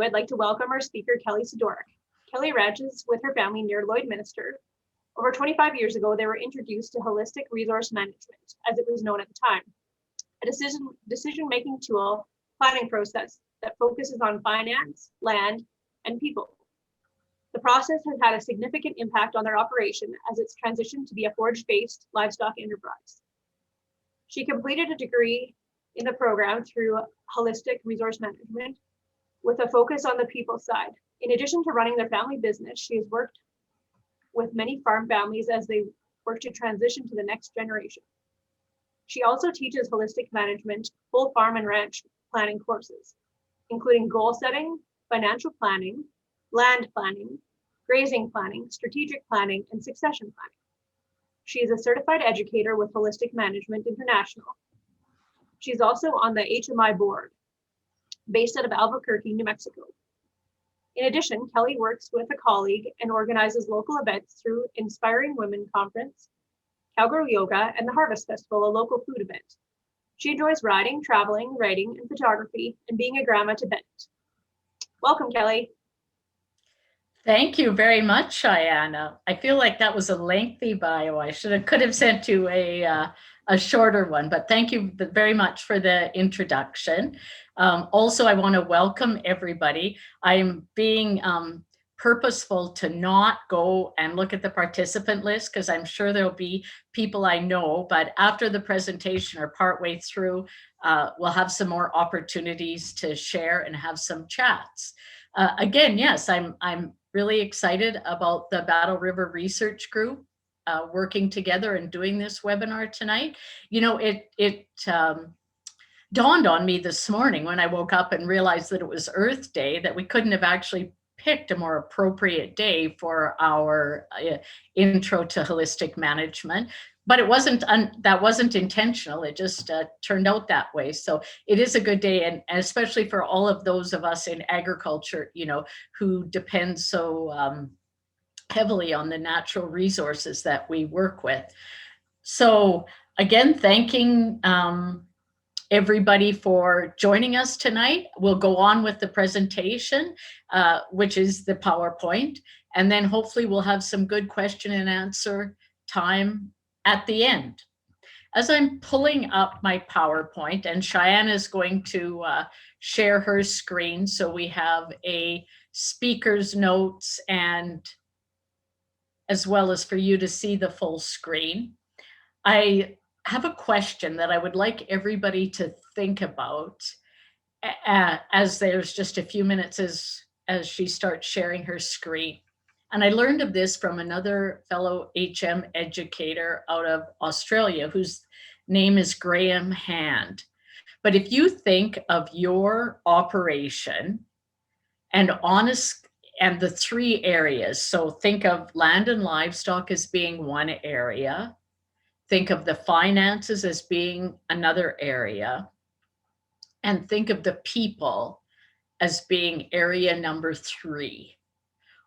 you, I'd like to welcome our speaker, Kelly Sidoric. Kelly ranches with her family near Lloydminster. Over 25 years ago, they were introduced to holistic resource management, as it was known at the time, a decision-making tool planning process that focuses on finance, land, and people. The process has had a significant impact on their operation as it's transitioned to be a forage-based livestock enterprise. She completed a degree in the program through holistic resource management with a focus on the people side. In addition to running their family business, she has worked with many farm families as they work to transition to the next generation. She also teaches holistic management, full farm and ranch planning courses, including goal setting, financial planning, land planning, grazing planning, strategic planning, and succession planning. She is a certified educator with Holistic Management International. She's also on the HMI board, based out of Albuquerque, New Mexico. In addition, Kelly works with a colleague and organizes local events through Inspiring Women Conference, Cowgirl Yoga, and the Harvest Festival, a local food event. She enjoys riding, traveling, writing, and photography, and being a grandma to Bennett. Welcome, Kelly. Thank you very much, Cheyenne. I feel like that was a lengthy bio. Could have sent you a shorter one, but thank you very much for the introduction. Also, I want to welcome everybody. I'm being purposeful to not go and look at the participant list because I'm sure there'll be people I know, but after the presentation or partway through, we'll have some more opportunities to share and have some chats. Again, yes, I'm really excited about the Battle River Research Group working together and doing this webinar tonight. You know, it dawned on me this morning when I woke up and realized that it was Earth Day, that we couldn't have actually picked a more appropriate day for our intro to holistic management. But it wasn't that wasn't intentional. It just turned out that way. So it is a good day, and especially for all of those of us in agriculture, you know, who depend so heavily on the natural resources that we work with. So again, thanking everybody for joining us tonight. We'll go on with the presentation, which is the PowerPoint, and then hopefully we'll have some good question and answer time at the end. As I'm pulling up my PowerPoint, and Cheyenne is going to share her screen, so we have a speaker's notes and as well as for you to see the full screen. I have a question that I would like everybody to think about as there's just a few minutes as she starts sharing her screen. And I learned of this from another fellow HM educator out of Australia, whose name is Graham Hand. But if you think of your operation and the three areas, so think of land and livestock as being one area, think of the finances as being another area, and think of the people as being area number 3.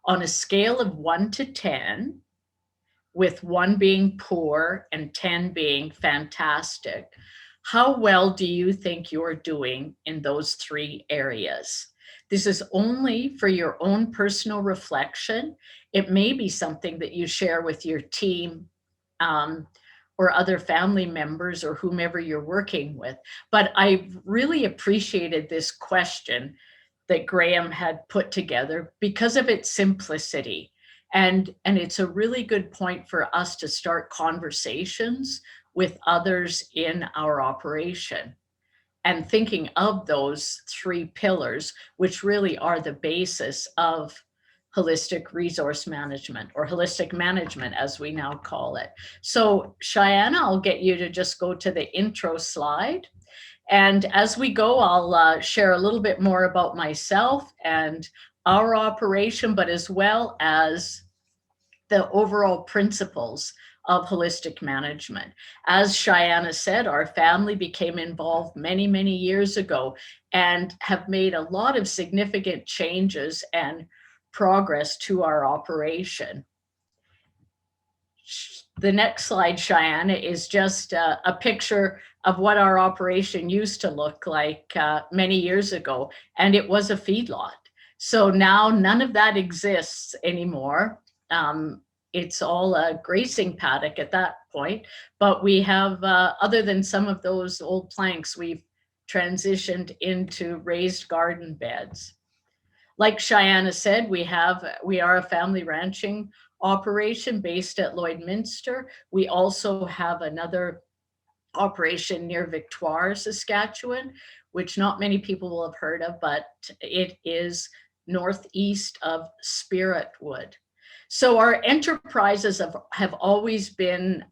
On a scale of 1 to 10, with 1 being poor and 10 being fantastic, how well do you think you're doing in those 3 areas? This is only for your own personal reflection. It may be something that you share with your team or other family members or whomever you're working with. But I really appreciated this question that Graham had put together because of its simplicity. And it's a really good point for us to start conversations with others in our operation and thinking of those 3 pillars, which really are the basis of holistic resource management, or holistic management as we now call it. So Cheyenne, I'll get you to just go to the intro slide. And as we go, I'll share a little bit more about myself and our operation, but as well as the overall principles of holistic management. As Cheyenne said, our family became involved many, many years ago and have made a lot of significant changes and progress to our operation. The next slide, Cheyenne, is just a picture of what our operation used to look like many years ago, and it was a feedlot. So now none of that exists anymore. It's all a grazing paddock at that point, but we have, other than some of those old planks, we've transitioned into raised garden beds. Like Cheyenne said, we are a family ranching operation based at Lloydminster. We also have another operation near Victoire, Saskatchewan, which not many people will have heard of, but it is northeast of Spiritwood. So our enterprises have always been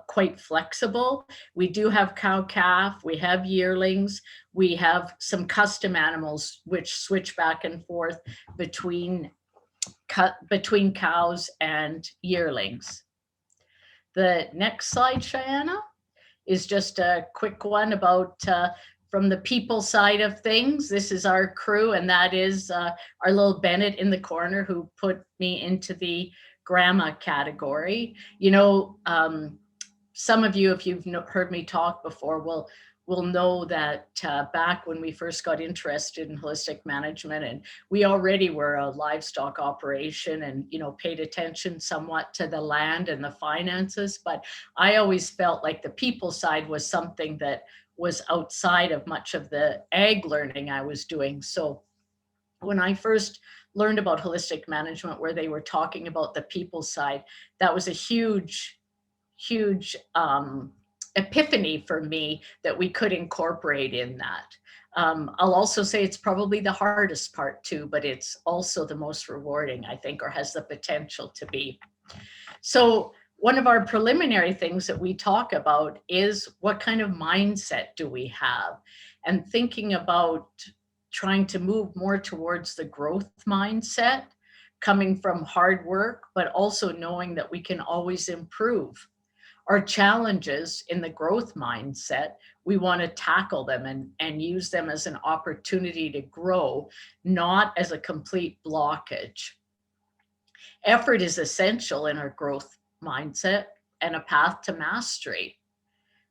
quite flexible. We do have cow-calf, we have yearlings, we have some custom animals which switch back and forth between cows and yearlings. The next slide, Cheyenne, is just a quick one about from the people side of things. This is our crew, and that is our little Bennett in the corner who put me into the grandma category. You know, some of you, if you've heard me talk before, will know that back when we first got interested in holistic management, and we already were a livestock operation and, you know, paid attention somewhat to the land and the finances, but I always felt like the people side was something that was outside of much of the ag learning I was doing. So when I first learned about holistic management, where they were talking about the people side, that was a huge epiphany for me that we could incorporate in that. I'll also say it's probably the hardest part too, but it's also the most rewarding, I think, or has the potential to be. So one of our preliminary things that we talk about is what kind of mindset do we have? And thinking about trying to move more towards the growth mindset, coming from hard work, but also knowing that we can always improve. Our challenges in the growth mindset, we want to tackle them and use them as an opportunity to grow, not as a complete blockage. Effort is essential in our growth mindset and a path to mastery.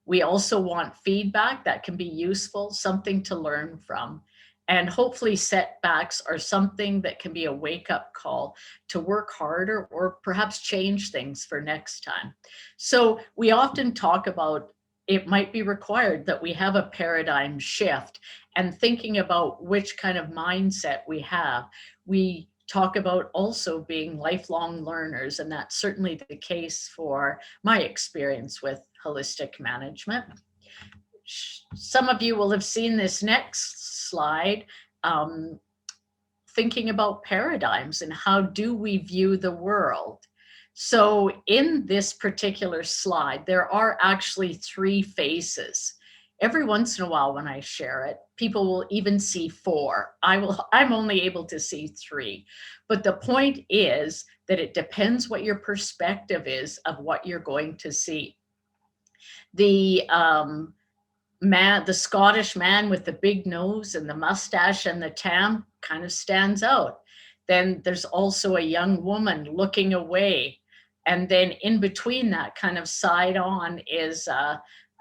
We also want feedback that can be useful, something to learn from. And hopefully setbacks are something that can be a wake-up call to work harder or perhaps change things for next time. So we often talk about it might be required that we have a paradigm shift, and thinking about which kind of mindset we have. We talk about also being lifelong learners, and that's certainly the case for my experience with holistic management. Some of you will have seen this next slide, thinking about paradigms and how do we view the world. So in this particular slide, there are actually 3 faces. Every once in a while when I share it, people will even see 4. I'm only able to see 3. But the point is that it depends what your perspective is of what you're going to see. The Scottish man with the big nose and the mustache and the tam kind of stands out. Then there's also a young woman looking away. And then in between that, kind of side on, is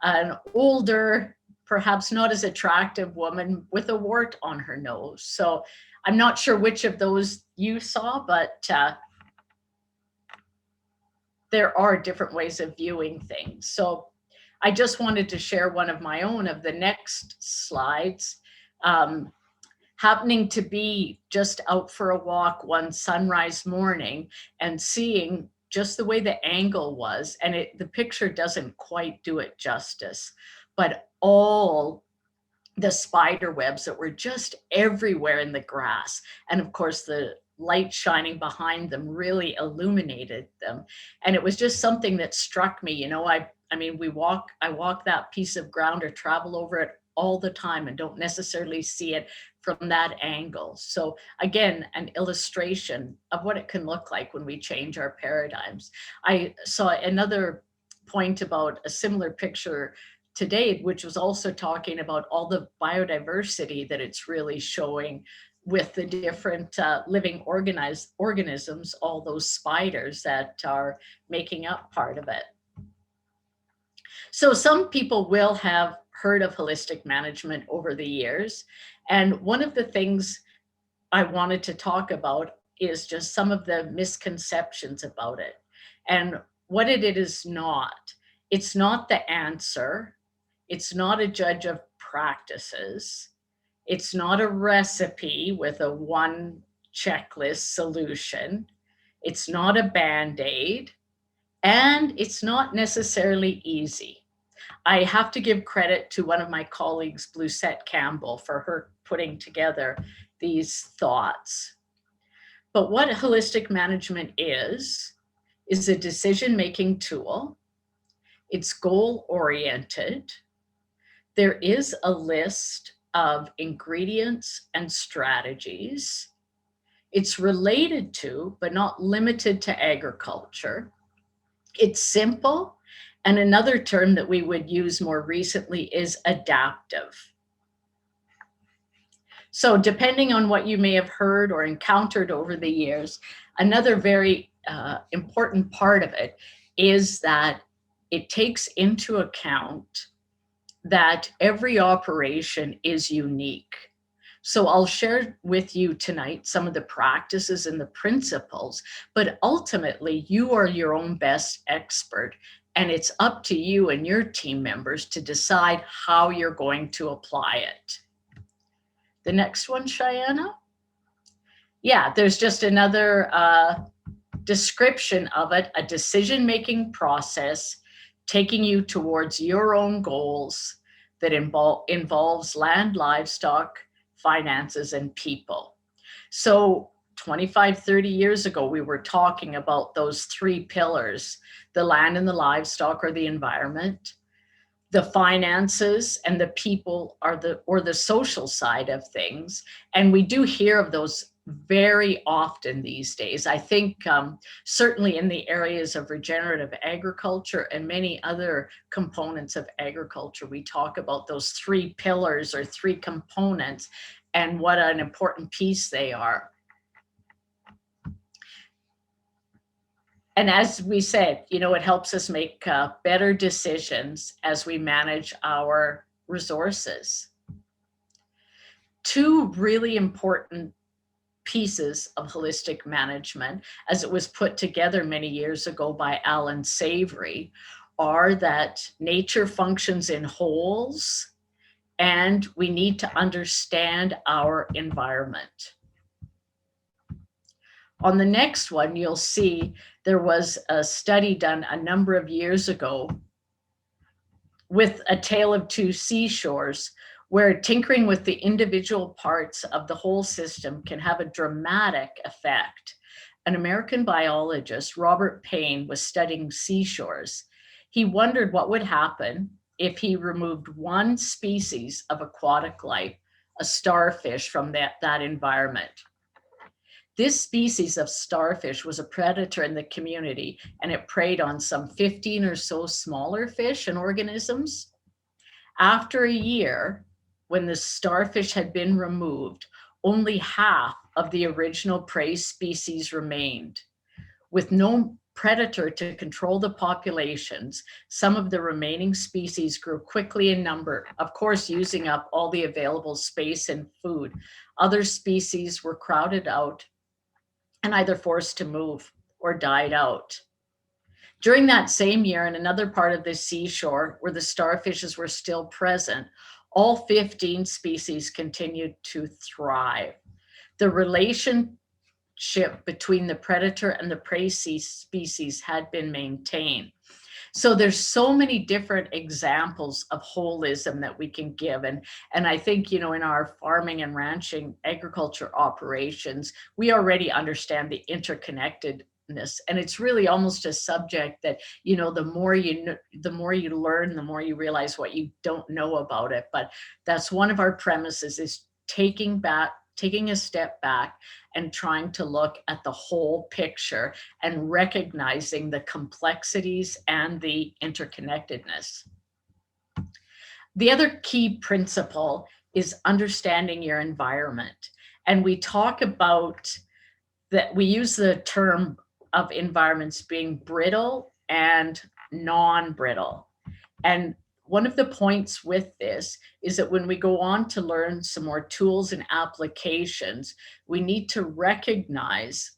an older, perhaps not as attractive woman with a wart on her nose. So I'm not sure which of those you saw, but there are different ways of viewing things. So I just wanted to share one of my own of the next slides. Happening to be just out for a walk one sunrise morning and seeing just the way the angle was, and the picture doesn't quite do it justice, but all the spider webs that were just everywhere in the grass. And of course, the light shining behind them really illuminated them. And it was just something that struck me. You know, I mean, I walk that piece of ground or travel over it all the time and don't necessarily see it from that angle. So again, an illustration of what it can look like when we change our paradigms. I saw another point about a similar picture today, which was also talking about all the biodiversity that it's really showing with the different living organisms, all those spiders that are making up part of it. So some people will have heard of holistic management over the years. And one of the things I wanted to talk about is just some of the misconceptions about it. And what it is not. It's not the answer. It's not a judge of practices. It's not a recipe with a one checklist solution. It's not a band aid. And it's not necessarily easy. I have to give credit to one of my colleagues, Bluesette Campbell, for her putting together these thoughts. But what holistic management is a decision-making tool. It's goal-oriented. There is a list of ingredients and strategies. It's related to, but not limited to, agriculture. It's simple. And another term that we would use more recently is adaptive. So depending on what you may have heard or encountered over the years, another very important part of it is that it takes into account that every operation is unique. So I'll share with you tonight some of the practices and the principles, but ultimately you are your own best expert, and it's up to you and your team members to decide how you're going to apply it. The next one, Cheyenne? Yeah, there's just another description of it, a decision-making process taking you towards your own goals that involves land, livestock, finances, and people. So 25, 30 years ago, we were talking about those three pillars: the land and the livestock, or the environment; the finances and the people are the social side of things. And we do hear of those very often these days. I think certainly in the areas of regenerative agriculture and many other components of agriculture, we talk about those three pillars or three components and what an important piece they are. And as we said, it helps us make better decisions as we manage our resources. Two really important pieces of holistic management, as it was put together many years ago by Alan Savory, are that nature functions in wholes, and we need to understand our environment. On the next one, you'll see there was a study done a number of years ago with A Tale of Two Seashores, where tinkering with the individual parts of the whole system can have a dramatic effect. An American biologist, Robert Payne, was studying seashores. He wondered what would happen if he removed one species of aquatic life, a starfish, from that environment. This species of starfish was a predator in the community, and it preyed on some 15 or so smaller fish and organisms. After a year, when the starfish had been removed, only half of the original prey species remained. With no predator to control the populations, some of the remaining species grew quickly in number, of course, using up all the available space and food. Other species were crowded out and either forced to move or died out. During that same year, in another part of the seashore where the starfishes were still present, all 15 species continued to thrive. The relationship between the predator and the prey species had been maintained. So there's so many different examples of holism that we can give. And I think, in our farming and ranching agriculture operations, we already understand the interconnectedness. And it's really almost a subject that, the more you learn, the more you realize what you don't know about it. But that's one of our premises, is taking a step back and trying to look at the whole picture and recognizing the complexities and the interconnectedness. The other key principle is understanding your environment. And we talk about that, we use the term of environments being brittle and non-brittle. And one of the points with this is that when we go on to learn some more tools and applications, we need to recognize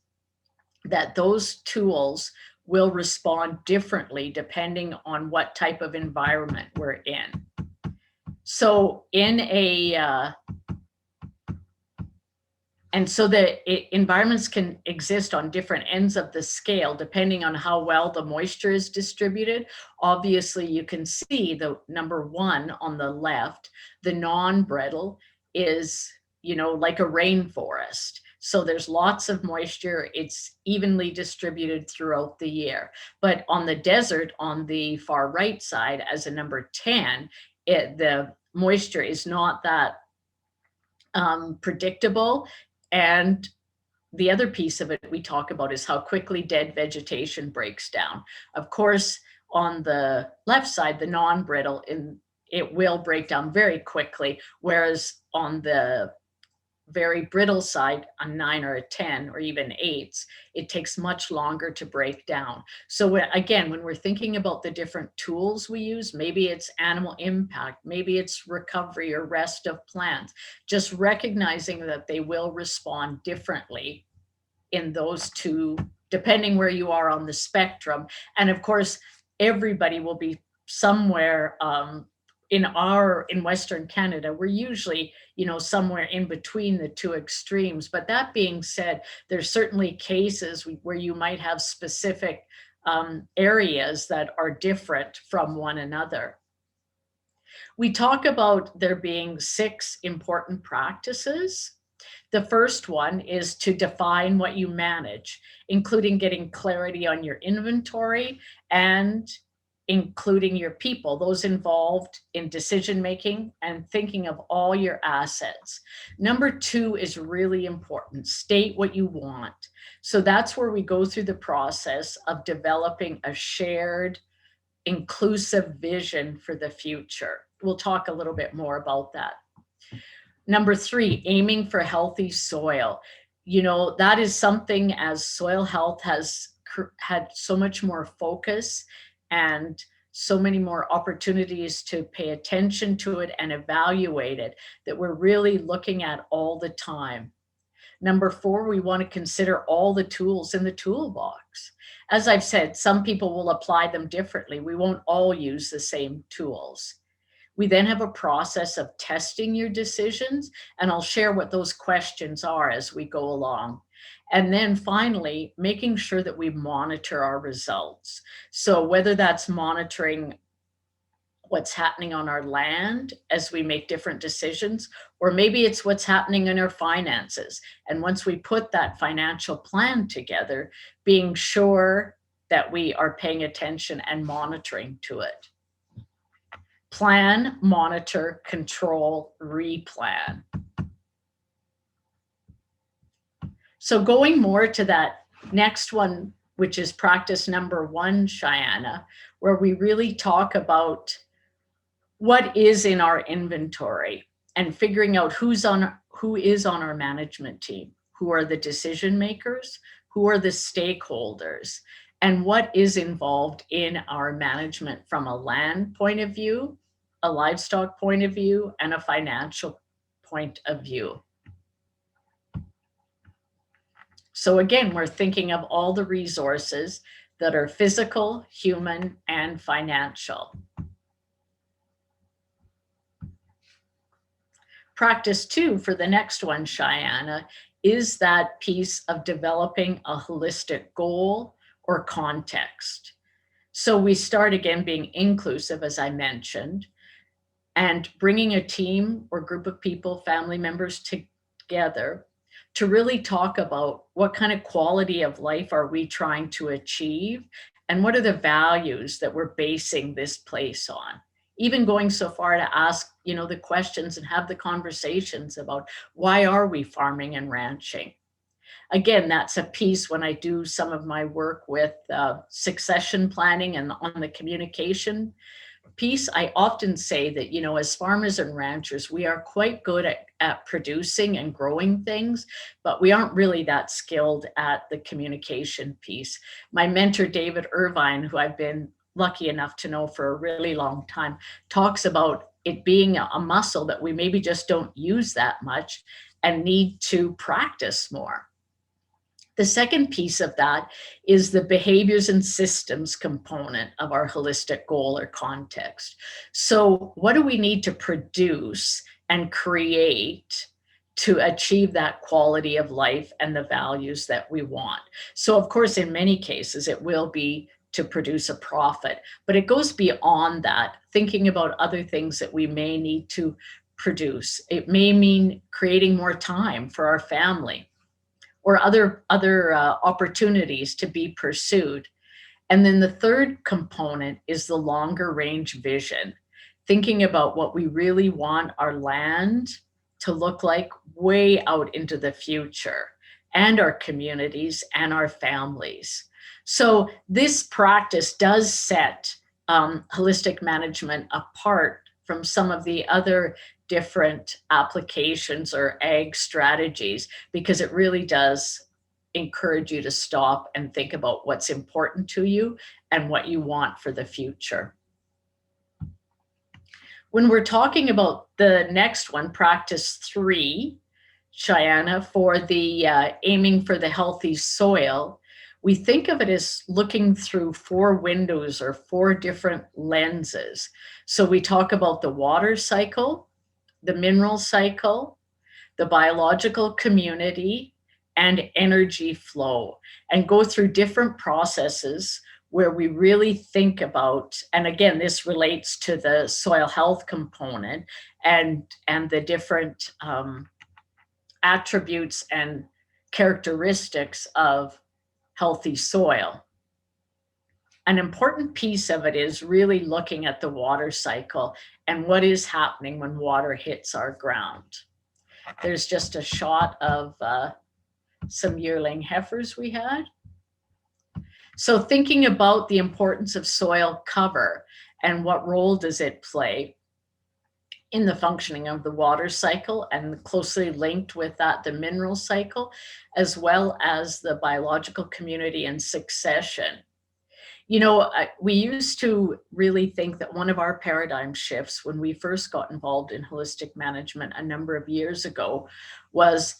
that those tools will respond differently depending on what type of environment we're in. So and so the environments can exist on different ends of the scale depending on how well the moisture is distributed. Obviously, you can see the number 1 on the left, the non-brittle is, like a rainforest. So there's lots of moisture. It's evenly distributed throughout the year. But on the desert, on the far right side, as a number 10, the moisture is not that predictable. And the other piece of it we talk about is how quickly dead vegetation breaks down. Of course, on the left side, the non-brittle, it will break down very quickly, whereas on the very brittle side, a 9 or a 10 or even 8s, it takes much longer to break down. So again, when we're thinking about the different tools we use, maybe it's animal impact, maybe it's recovery or rest of plants, just recognizing that they will respond differently in those two, depending where you are on the spectrum. And of course, everybody will be somewhere in Western Canada, we're usually, somewhere in between the two extremes. But that being said, there's certainly cases where you might have specific areas that are different from one another. We talk about there being 6 important practices. The first one is to define what you manage, including getting clarity on your inventory and including your people, those involved in decision-making and thinking of all your assets. Number 2 is really important. State what you want. So that's where we go through the process of developing a shared, inclusive vision for the future. We'll talk a little bit more about that. Number 3, aiming for healthy soil. That is something, as soil health has had so much more focus and so many more opportunities to pay attention to it and evaluate it, that we're really looking at all the time. Number 4, we want to consider all the tools in the toolbox. As I've said, some people will apply them differently. We won't all use the same tools. We then have a process of testing your decisions, and I'll share what those questions are as we go along. And then finally, making sure that we monitor our results. So whether that's monitoring what's happening on our land as we make different decisions, or maybe it's what's happening in our finances. And once we put that financial plan together, being sure that we are paying attention and monitoring to it. Plan, monitor, control, replan. So going more to that next one, which is practice number 1, Cheyenne, where we really talk about what is in our inventory and figuring out who is on our management team, who are the decision makers, who are the stakeholders, and what is involved in our management from a land point of view, a livestock point of view, and a financial point of view. So again, we're thinking of all the resources that are physical, human, and financial. Practice 2 for the next one, Cheyenne, is that piece of developing a holistic goal or context. So we start again being inclusive, as I mentioned, and bringing a team or group of people, family members together to really talk about what kind of quality of life are we trying to achieve and what are the values that we're basing this place on. Even going so far to ask, the questions and have the conversations about why are we farming and ranching? Again, that's a piece when I do some of my work with succession planning and on the communication piece. I often say that, as farmers and ranchers, we are quite good at producing and growing things, but we aren't really that skilled at the communication piece. My mentor, David Irvine, who I've been lucky enough to know for a really long time, talks about it being a muscle that we maybe just don't use that much and need to practice more. The second piece of that is the behaviors and systems component of our holistic goal or context. So what do we need to produce and create to achieve that quality of life and the values that we want? So of course, in many cases, it will be to produce a profit, but it goes beyond that, thinking about other things that we may need to produce. It may mean creating more time for our family, or other opportunities to be pursued. And then the third component is the longer range vision, thinking about what we really want our land to look like way out into the future, and our communities and our families. So this practice does set holistic management apart from some of the other different applications or ag strategies, because it really does encourage you to stop and think about what's important to you and what you want for the future. When we're talking about the next one, practice 3, Cheyenne, for the aiming for the healthy soil, we think of it as looking through 4 windows or 4 different lenses. So we talk about the water cycle, the mineral cycle, the biological community, and energy flow, and go through different processes where we really think about, and again, this relates to the soil health component and the different attributes and characteristics of healthy soil. An important piece of it is really looking at the water cycle and what is happening when water hits our ground. There's just a shot of some yearling heifers we had. So thinking about the importance of soil cover and what role does it play in the functioning of the water cycle, and closely linked with that, the mineral cycle, as well as the biological community and succession. You know, we used to really think that one of our paradigm shifts when we first got involved in holistic management a number of years ago was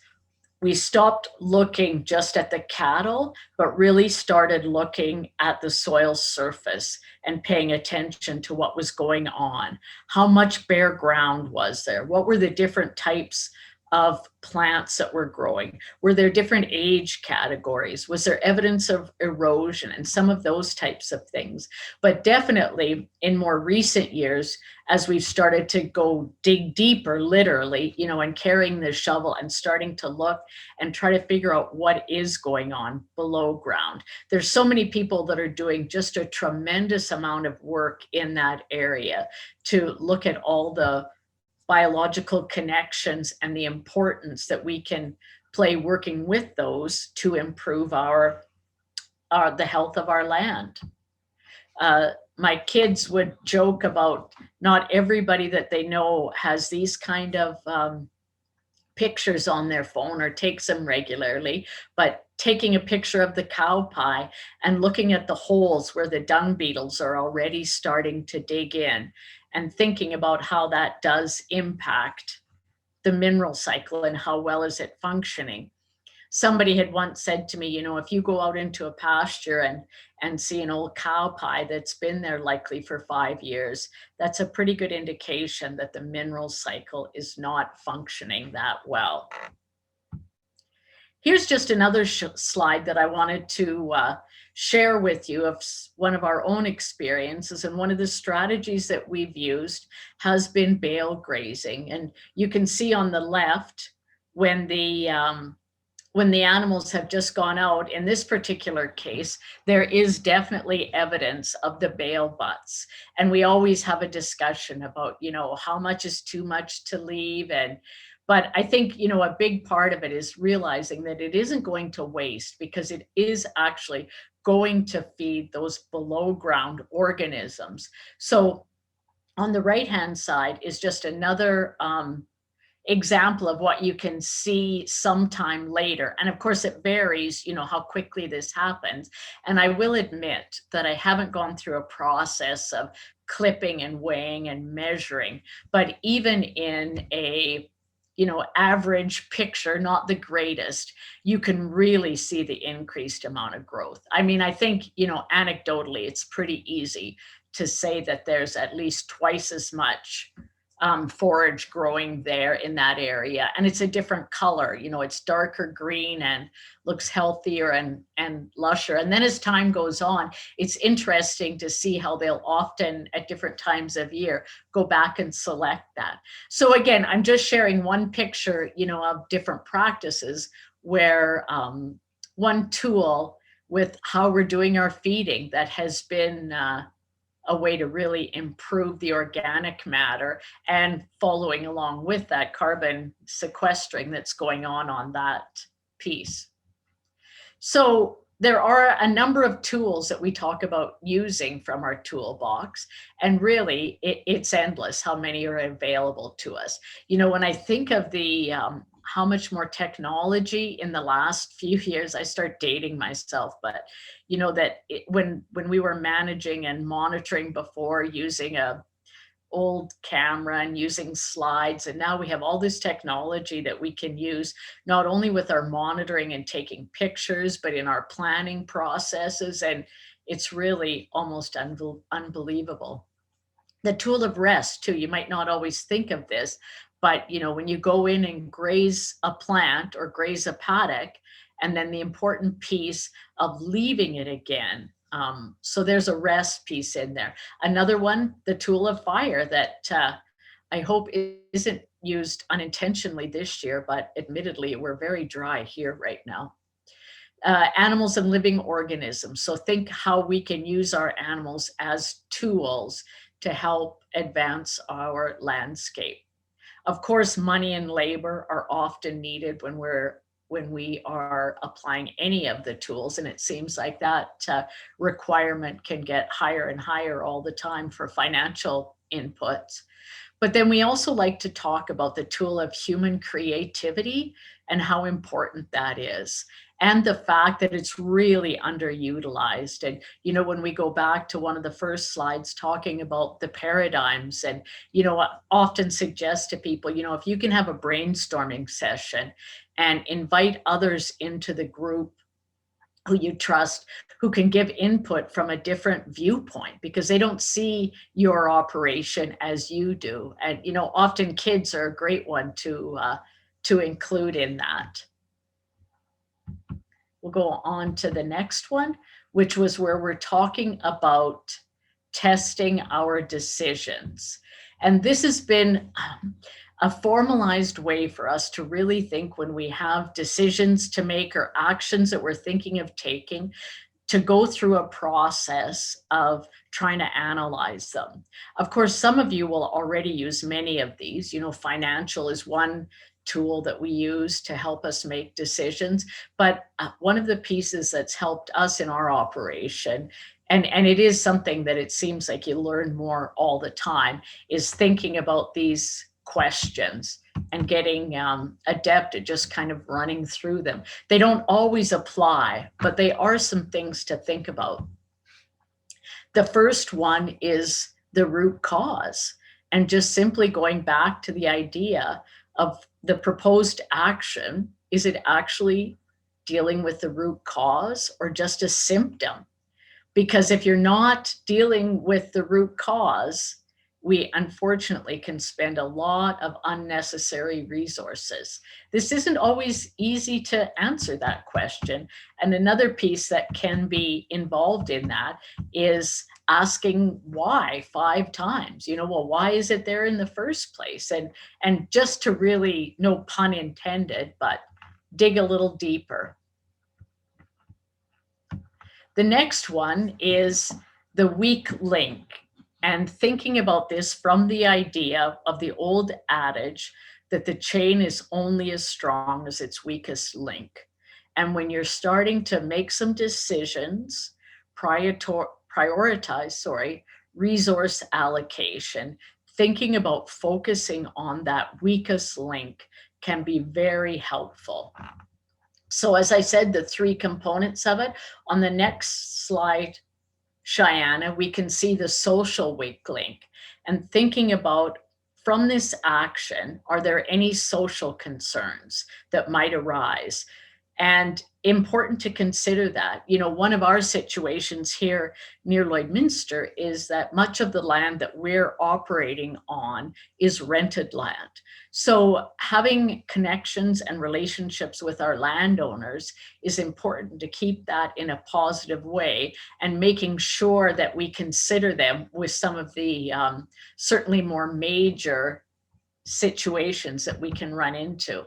we stopped looking just at the cattle, but really started looking at the soil surface and paying attention to what was going on. How much bare ground was there? What were the different types of plants that were growing? Were there different age categories? Was there evidence of erosion and some of those types of things? But definitely in more recent years, as we've started to go dig deeper, literally, you know, and carrying the shovel and starting to look and try to figure out what is going on below ground. There's so many people that are doing just a tremendous amount of work in that area to look at all the biological connections and the importance that we can play working with those to improve the health of our land. My kids would joke about not everybody that they know has these kind of pictures on their phone or takes them regularly, but taking a picture of the cow pie and looking at the holes where the dung beetles are already starting to dig in, and thinking about how that does impact the mineral cycle and how well is it functioning. Somebody had once said to me, you know, if you go out into a pasture and see an old cow pie that's been there likely for 5 years, that's a pretty good indication that the mineral cycle is not functioning that well. Here's just another slide that I wanted to share with you of one of our own experiences, and one of the strategies that we've used has been bale grazing. And you can see on the left when the animals have just gone out, in this particular case, there is definitely evidence of the bale butts. And we always have a discussion about, you know, how much is too much to leave. But I think, you know, a big part of it is realizing that it isn't going to waste, because it is actually going to feed those below ground organisms. So on the right hand side is just another example of what you can see sometime later. And of course it varies, how quickly this happens. And I will admit that I haven't gone through a process of clipping and weighing and measuring, but even in a average picture, not the greatest, you can really see the increased amount of growth. I mean, I think, anecdotally, it's pretty easy to say that there's at least twice as much forage growing there in that area. And it's a different color, it's darker green and looks healthier and lusher. And then as time goes on, it's interesting to see how they'll often at different times of year go back and select that. So again, I'm just sharing one picture, of different practices where one tool with how we're doing our feeding that has been a way to really improve the organic matter, and following along with that carbon sequestering that's going on that piece. So there are a number of tools that we talk about using from our toolbox, and really it's endless how many are available to us. When I think of the how much more technology in the last few years, I start dating myself, but when we were managing and monitoring before, using a old camera and using slides, and now we have all this technology that we can use not only with our monitoring and taking pictures, but in our planning processes, and it's really almost unbelievable. The tool of rest too, you might not always think of this, but when you go in and graze a plant or graze a paddock, and then the important piece of leaving it again. So there's a rest piece in there. Another one, the tool of fire, that I hope isn't used unintentionally this year, but admittedly we're very dry here right now. Animals and living organisms. So think how we can use our animals as tools to help advance our landscape. Of course, money and labor are often needed when we are applying any of the tools, and it seems like that requirement can get higher and higher all the time for financial inputs. But then we also like to talk about the tool of human creativity and how important that is, and the fact that it's really underutilized. And, when we go back to one of the first slides talking about the paradigms, and, I often suggest to people, if you can have a brainstorming session and invite others into the group who you trust, who can give input from a different viewpoint, because they don't see your operation as you do. And, often kids are a great one to include in that. We'll go on to the next one, which was where we're talking about testing our decisions. And this has been a formalized way for us to really think when we have decisions to make or actions that we're thinking of taking, to go through a process of trying to analyze them. Of course, some of you will already use many of these. Financial is one tool that we use to help us make decisions. But one of the pieces that's helped us in our operation, and it is something that it seems like you learn more all the time, is thinking about these questions and getting adept at just kind of running through them. They don't always apply, but they are some things to think about. The first one is the root cause, and just simply going back to the idea of the proposed action. Is it actually dealing with the root cause or just a symptom? Because if you're not dealing with the root cause, we unfortunately can spend a lot of unnecessary resources. This isn't always easy to answer that question. And another piece that can be involved in that is asking why 5 times. Well, why is it there in the first place? And just to really, no pun intended, but dig a little deeper. The next one is the weak link. And thinking about this from the idea of the old adage that the chain is only as strong as its weakest link. And when you're starting to make some decisions, prioritize resource allocation, thinking about focusing on that weakest link can be very helpful. So as I said, the three components of it, on the next slide, Cheyenne, we can see the social weak link, and thinking about, from this action, are there any social concerns that might arise? And important to consider that, one of our situations here near Lloydminster is that much of the land that we're operating on is rented land. So having connections and relationships with our landowners is important to keep that in a positive way, and making sure that we consider them with some of the certainly more major situations that we can run into.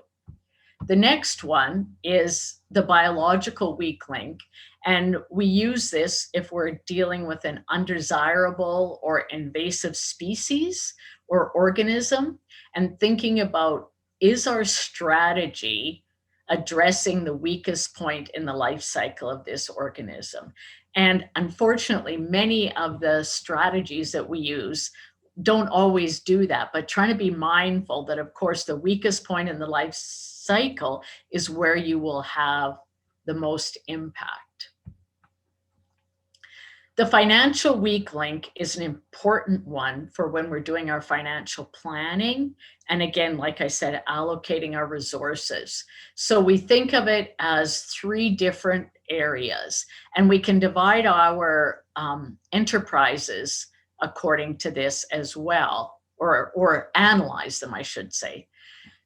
The next one is the biological weak link, and we use this if we're dealing with an undesirable or invasive species or organism, and thinking about, is our strategy addressing the weakest point in the life cycle of this organism? And unfortunately, many of the strategies that we use don't always do that, but trying to be mindful that, of course, the weakest point in the life cycle is where you will have the most impact. The financial weak link is an important one for when we're doing our financial planning. And again, like I said, allocating our resources. So we think of it as three different areas, and we can divide our enterprises according to this as well, or analyze them, I should say.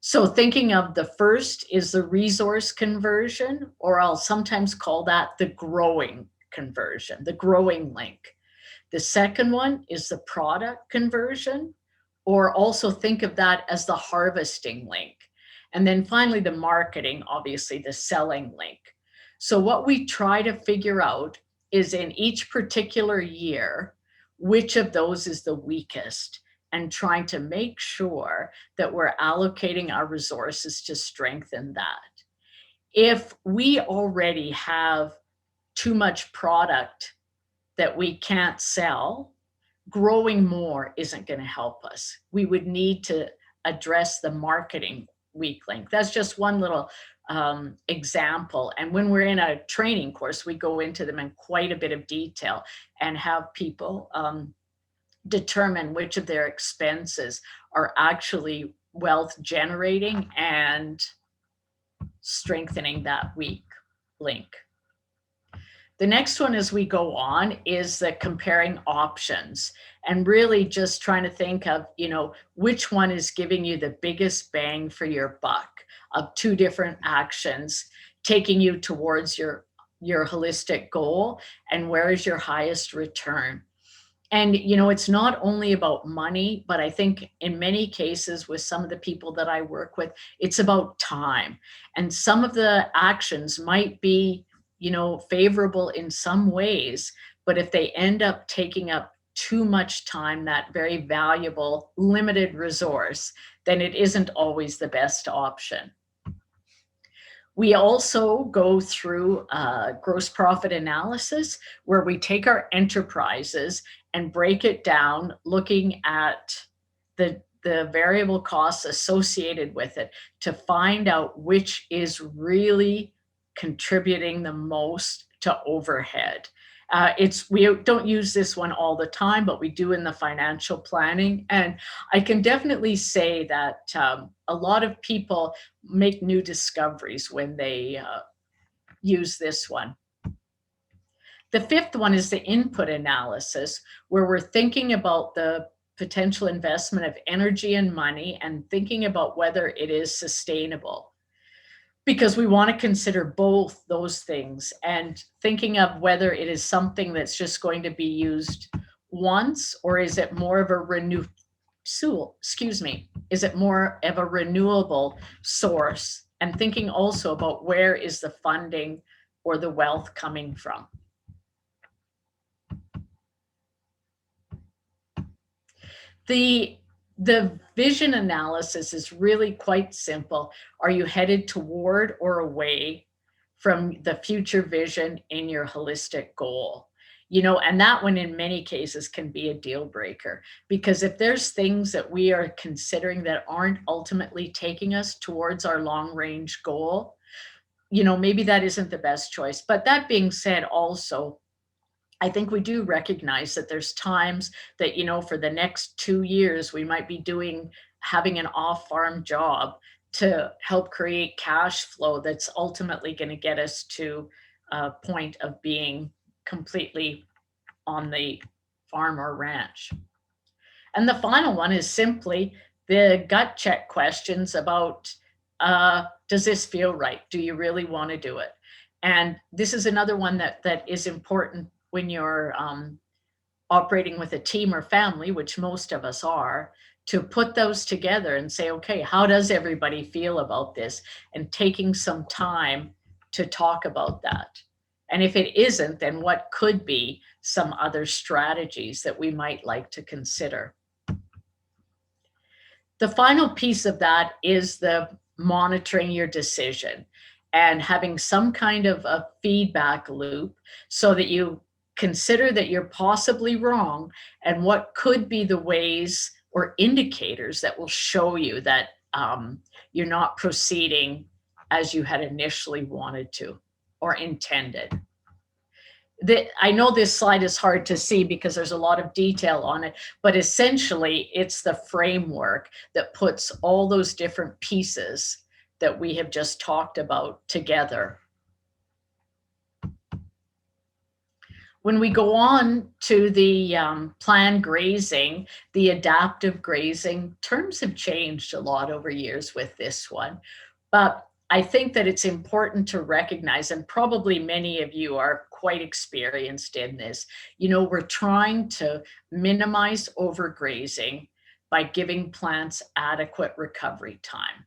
So thinking of the first is the resource conversion, or I'll sometimes call that the growing conversion, the growing link. The second one is the product conversion, or also think of that as the harvesting link. And then finally, the marketing, obviously the selling link. So what we try to figure out is, in each particular year, which of those is the weakest, and trying to make sure that we're allocating our resources to strengthen that. If we already have too much product that we can't sell, growing more isn't going to help us. We would need to address the marketing weak link. That's just one little example. And when we're in a training course, we go into them in quite a bit of detail and have people determine which of their expenses are actually wealth generating and strengthening that weak link. The next one as we go on is the comparing options, and really just trying to think of, which one is giving you the biggest bang for your buck of two different actions, taking you towards your holistic goal, and where is your highest return. And, it's not only about money, but I think in many cases with some of the people that I work with, it's about time. And some of the actions might be, favorable in some ways, but if they end up taking up too much time, that very valuable, limited resource, then it isn't always the best option. We also go through a gross profit analysis where we take our enterprises and break it down, looking at the variable costs associated with it to find out which is really contributing the most to overhead. We don't use this one all the time, but we do in the financial planning. And I can definitely say that a lot of people make new discoveries when they use this one. The fifth one is the input analysis, where we're thinking about the potential investment of energy and money and thinking about whether it is sustainable. Because we want to consider both those things and thinking of whether it is something that's just going to be used once, or is it more of a is it more of a renewable source, and thinking also about where is the funding or the wealth coming from. The vision analysis is really quite simple. Are you headed toward or away from the future vision in your holistic goal? And that one in many cases can be a deal breaker, because if there's things that we are considering that aren't ultimately taking us towards our long range goal, maybe that isn't the best choice. But that being said, also, I think we do recognize that there's times that, for the next 2 years, we might be having an off-farm job to help create cash flow that's ultimately going to get us to a point of being completely on the farm or ranch. And the final one is simply the gut check questions about, does this feel right? Do you really want to do it? And this is another one that is important when you're operating with a team or family, which most of us are, to put those together and say, okay, how does everybody feel about this? And taking some time to talk about that. And if it isn't, then what could be some other strategies that we might like to consider? The final piece of that is the monitoring your decision and having some kind of a feedback loop so that you consider that you're possibly wrong and what could be the ways or indicators that will show you that you're not proceeding as you had initially wanted to or intended. I know this slide is hard to see because there's a lot of detail on it, but essentially it's the framework that puts all those different pieces that we have just talked about together. When we go on to the planned grazing, the adaptive grazing, terms have changed a lot over years with this one, but I think that it's important to recognize, and probably many of you are quite experienced in this, we're trying to minimize overgrazing by giving plants adequate recovery time.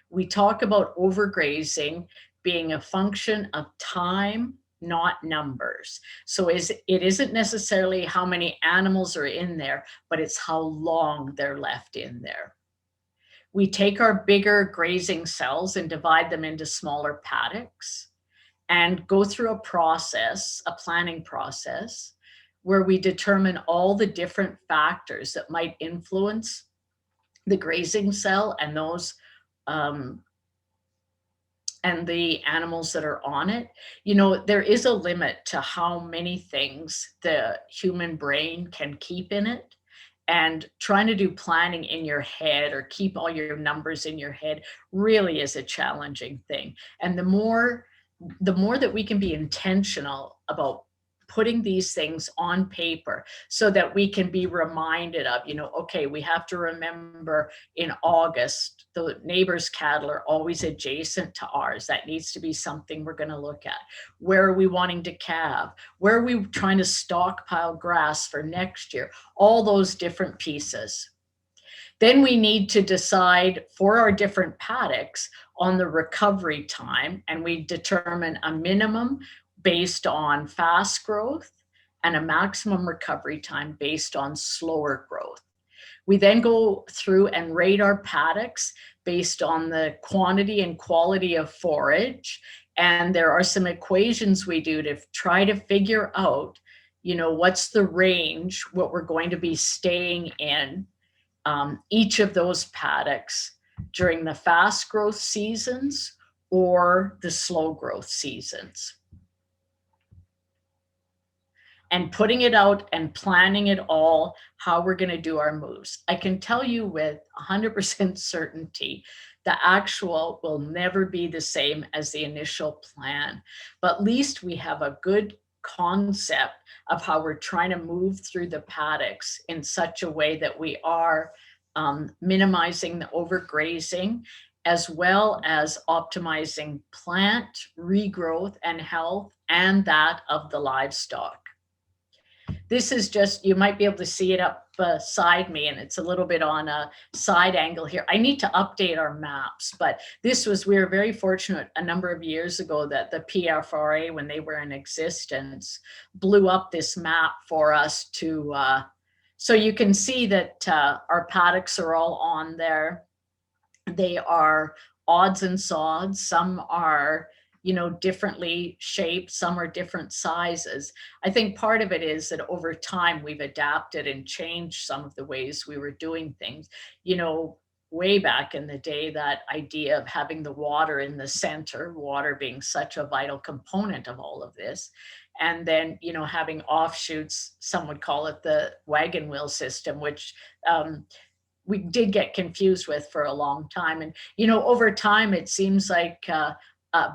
We talk about overgrazing being a function of time, not numbers. So it isn't necessarily how many animals are in there, but it's how long they're left in there. We take our bigger grazing cells and divide them into smaller paddocks and go through a planning process, where we determine all the different factors that might influence the grazing cell and those and the animals that are on it. There is a limit to how many things the human brain can keep in it. And trying to do planning in your head or keep all your numbers in your head really is a challenging thing. And the more that we can be intentional about putting these things on paper so that we can be reminded of, okay, we have to remember in August, the neighbor's cattle are always adjacent to ours. That needs to be something we're going to look at. Where are we wanting to calve? Where are we trying to stockpile grass for next year? All those different pieces. Then we need to decide for our different paddocks on the recovery time, and we determine a minimum based on fast growth and a maximum recovery time based on slower growth. We then go through and rate our paddocks based on the quantity and quality of forage. And there are some equations we do to try to figure out, what's the range, what we're going to be staying in each of those paddocks during the fast growth seasons or the slow growth seasons. And putting it out and planning it all, how we're going to do our moves. I can tell you with 100% certainty, the actual will never be the same as the initial plan, but at least we have a good concept of how we're trying to move through the paddocks in such a way that we are minimizing the overgrazing, as well as optimizing plant regrowth and health and that of the livestock. This is just, you might be able to see it up beside me, and it's a little bit on a side angle here. I need to update our maps, but we were very fortunate a number of years ago that the PFRA, when they were in existence, blew up this map for us to, so you can see that our paddocks are all on there. They are odds and sods. Some are differently shaped, some are different sizes. I think part of it is that over time we've adapted and changed some of the ways we were doing things. Way back in the day, that idea of having the water in the center, water being such a vital component of all of this, and then having offshoots, some would call it the wagon wheel system, which we did get confused with for a long time. And over time it seems like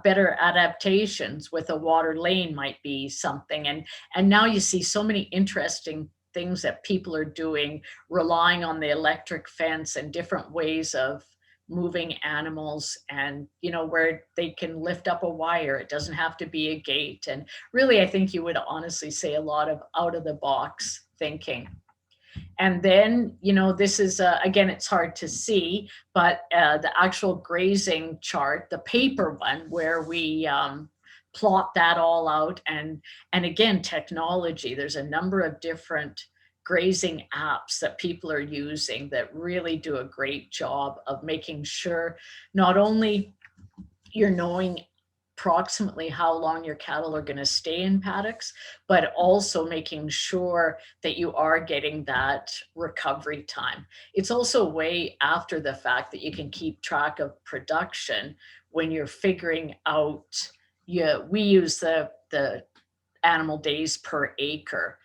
better adaptations with a water lane might be something. And now you see so many interesting things that people are doing, relying on the electric fence and different ways of moving animals, and where they can lift up a wire. It doesn't have to be a gate. And really, I think you would honestly say a lot of out of the box thinking. And then, this is, again, it's hard to see, but the actual grazing chart, the paper one, where we plot that all out. And again, technology, there's a number of different grazing apps that people are using that really do a great job of making sure not only you're knowing approximately how long your cattle are going to stay in paddocks, but also making sure that you are getting that recovery time. It's also a way after the fact that you can keep track of production when you're figuring out, we use the animal days per acre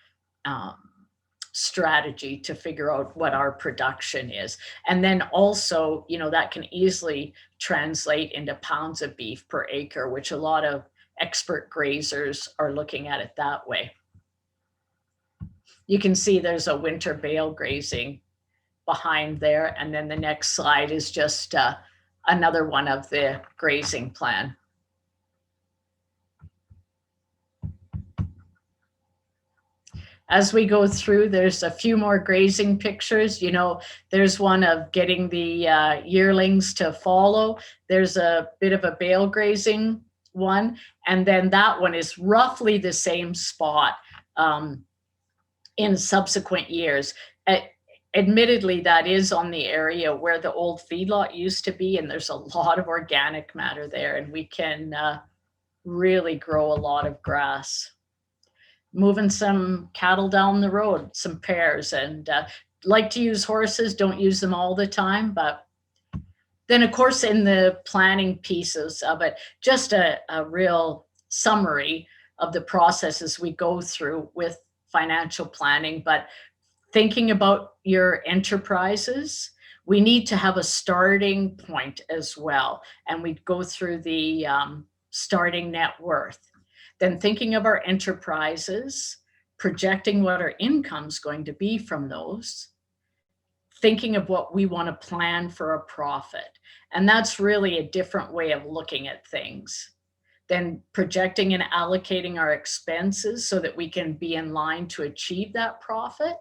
strategy to figure out what our production is. And then also, that can easily translate into pounds of beef per acre, which a lot of expert grazers are looking at it that way. You can see there's a winter bale grazing behind there. And then the next slide is just another one of the grazing plan. As we go through, there's a few more grazing pictures. There's one of getting the yearlings to follow. There's a bit of a bale grazing one. And then that one is roughly the same spot in subsequent years. Admittedly, that is on the area where the old feedlot used to be, and there's a lot of organic matter there, and we can really grow a lot of grass. Moving some cattle down the road, some pairs, and like to use horses, don't use them all the time. But then, of course, in the planning pieces of it, just a real summary of the processes we go through with financial planning. But thinking about your enterprises, we need to have a starting point as well. And we go through the starting net worth. Then thinking of our enterprises, projecting what our income's going to be from those, thinking of what we want to plan for a profit. And that's really a different way of looking at things. Then projecting and allocating our expenses so that we can be in line to achieve that profit,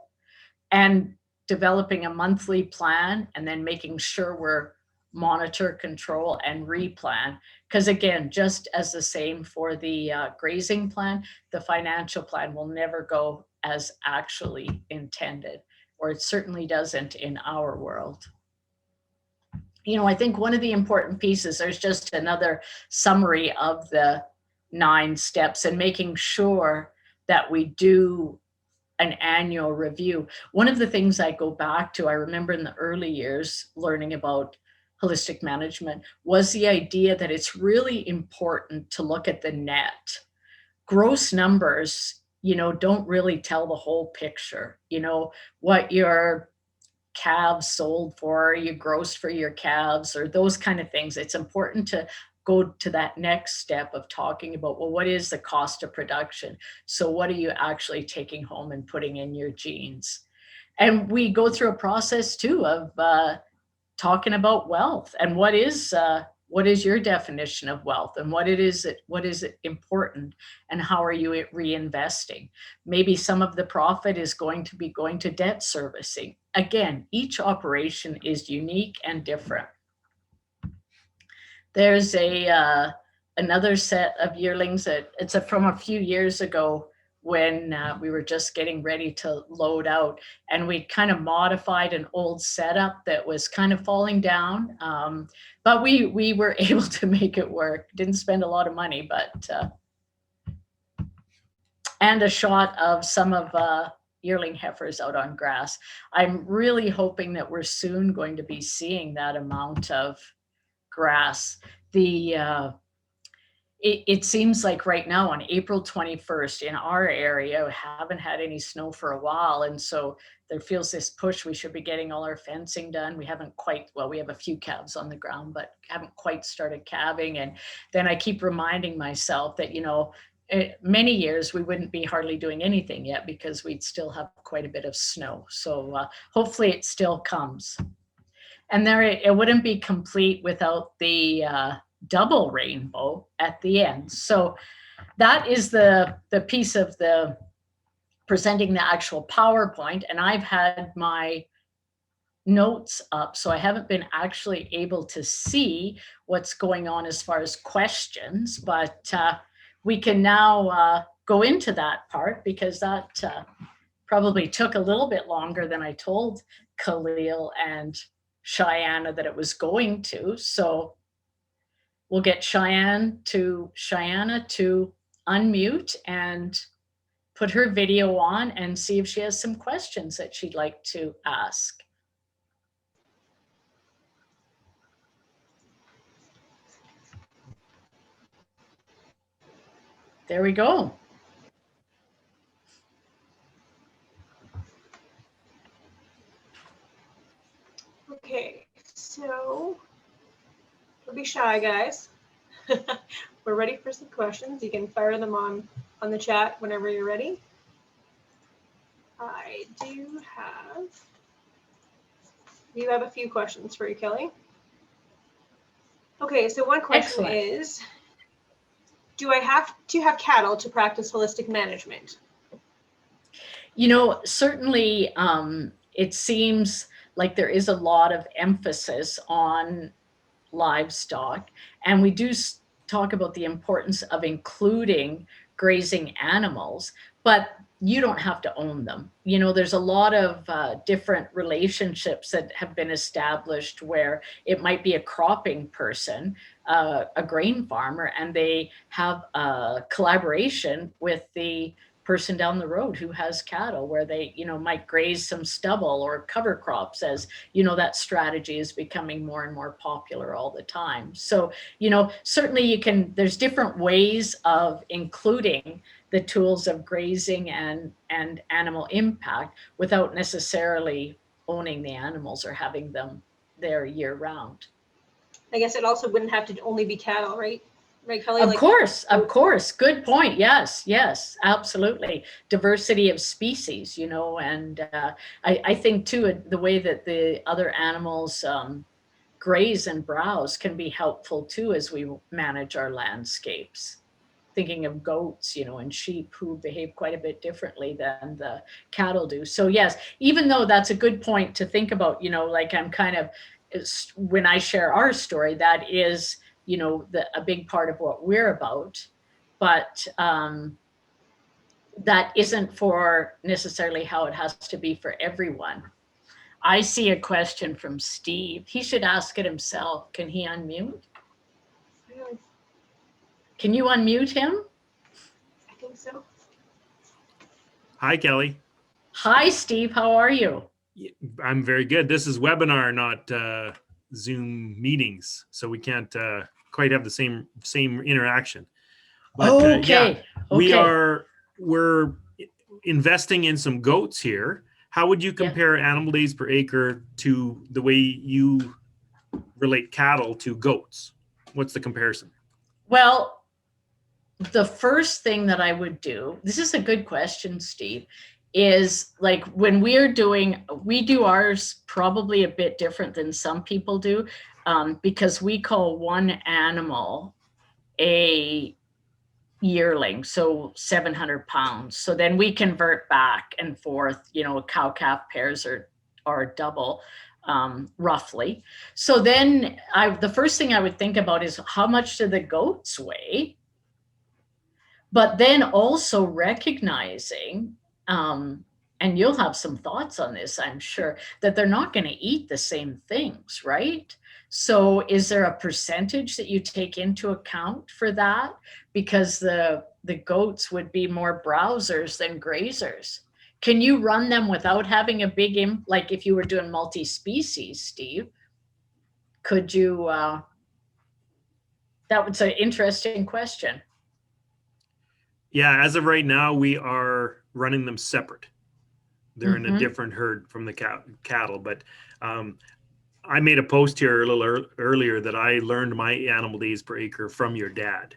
and developing a monthly plan, and then making sure we're monitor, control, and replan. Because again, just as the same for the grazing plan, the financial plan will never go as actually intended, or it certainly doesn't in our world. I think one of the important pieces, there's just another summary of the 9 steps, and making sure that we do an annual review. One of the things I go back to, I remember in the early years learning about holistic management, was the idea that it's really important to look at the net. Gross numbers, don't really tell the whole picture. What your calves sold for, you gross for your calves, or those kind of things. It's important to go to that next step of talking about, well, what is the cost of production? So what are you actually taking home and putting in your jeans? And we go through a process too of talking about wealth, and what is your definition of wealth, and what is it important, and how are you reinvesting? Maybe some of the profit is going to be going to debt servicing. Again, each operation is unique and different. There's another set of yearlings that from a few years ago when we were just getting ready to load out, and we kind of modified an old setup that was kind of falling down. But we were able to make it work. Didn't spend a lot of money, but and a shot of some of yearling heifers out on grass. I'm really hoping that we're soon going to be seeing that amount of grass. It seems like right now on April 21st in our area, we haven't had any snow for a while. And so there feels this push. We should be getting all our fencing done. We haven't quite, well, we have a few calves on the ground, but haven't quite started calving. And then I keep reminding myself that, many years we wouldn't be hardly doing anything yet because we'd still have quite a bit of snow. So hopefully it still comes. And there, it wouldn't be complete without the double rainbow at the end. So that is the piece of the presenting the actual PowerPoint. And I've had my notes up, so I haven't been actually able to see what's going on as far as questions, but we can now go into that part, because that probably took a little bit longer than I told Khalil and Cheyenne that it was going to. So we'll get Cheyenne to unmute and put her video on and see if she has some questions that she'd like to ask. There we go. Okay, so don't be shy, guys. We're ready for some questions. You can fire them on the chat whenever you're ready. I do have a few questions for you, Kelly. Okay, so one question is, do I have to have cattle to practice holistic management? Certainly it seems like there is a lot of emphasis on livestock, and we do talk about the importance of including grazing animals, but you don't have to own them. There's a lot of different relationships that have been established where it might be a cropping person, a grain farmer, and they have a collaboration with the person down the road who has cattle, where they might graze some stubble or cover crops, as that strategy is becoming more and more popular all the time. So certainly there's different ways of including the tools of grazing and animal impact without necessarily owning the animals or having them there year round. I guess it also wouldn't have to only be cattle, right? Right, Kelly? Of course. Good point. Yes, absolutely. Diversity of species, and I think too, the way that the other animals graze and browse can be helpful too as we manage our landscapes. Thinking of goats, and sheep, who behave quite a bit differently than the cattle do. So yes, even though that's a good point to think about, like I'm kind of, when I share our story, that is a big part of what we're about, but that isn't for necessarily how it has to be for everyone. I see a question from Steve. He should ask it himself. Can he unmute? Can you unmute him? I think so. Hi, Kelly. Hi, Steve. How are you? I'm very good. This is webinar, not Zoom meetings, so we can't quite have the same interaction. But okay. We're investing in some goats here. How would you compare animal days per acre to the way you relate cattle to goats? What's the comparison? Well, the first thing that I would do, this is a good question, Steve, is like when we do ours probably a bit different than some people do, because we call one animal a yearling, so 700 pounds. So then we convert back and forth, cow calf pairs are double, roughly. So then the first thing I would think about is how much do the goats weigh? but then also recognizing, and you'll have some thoughts on this, I'm sure, that they're not going to eat the same things, right? So is there a percentage that you take into account for that? Because the goats would be more browsers than grazers. Can you run them without having a big, like if you were doing multi-species, Steve, could you, that was an interesting question. Yeah, as of right now, we are running them separate. They're in a different herd from the cattle. But I made a post here a little earlier that I learned my animal days per acre from your dad.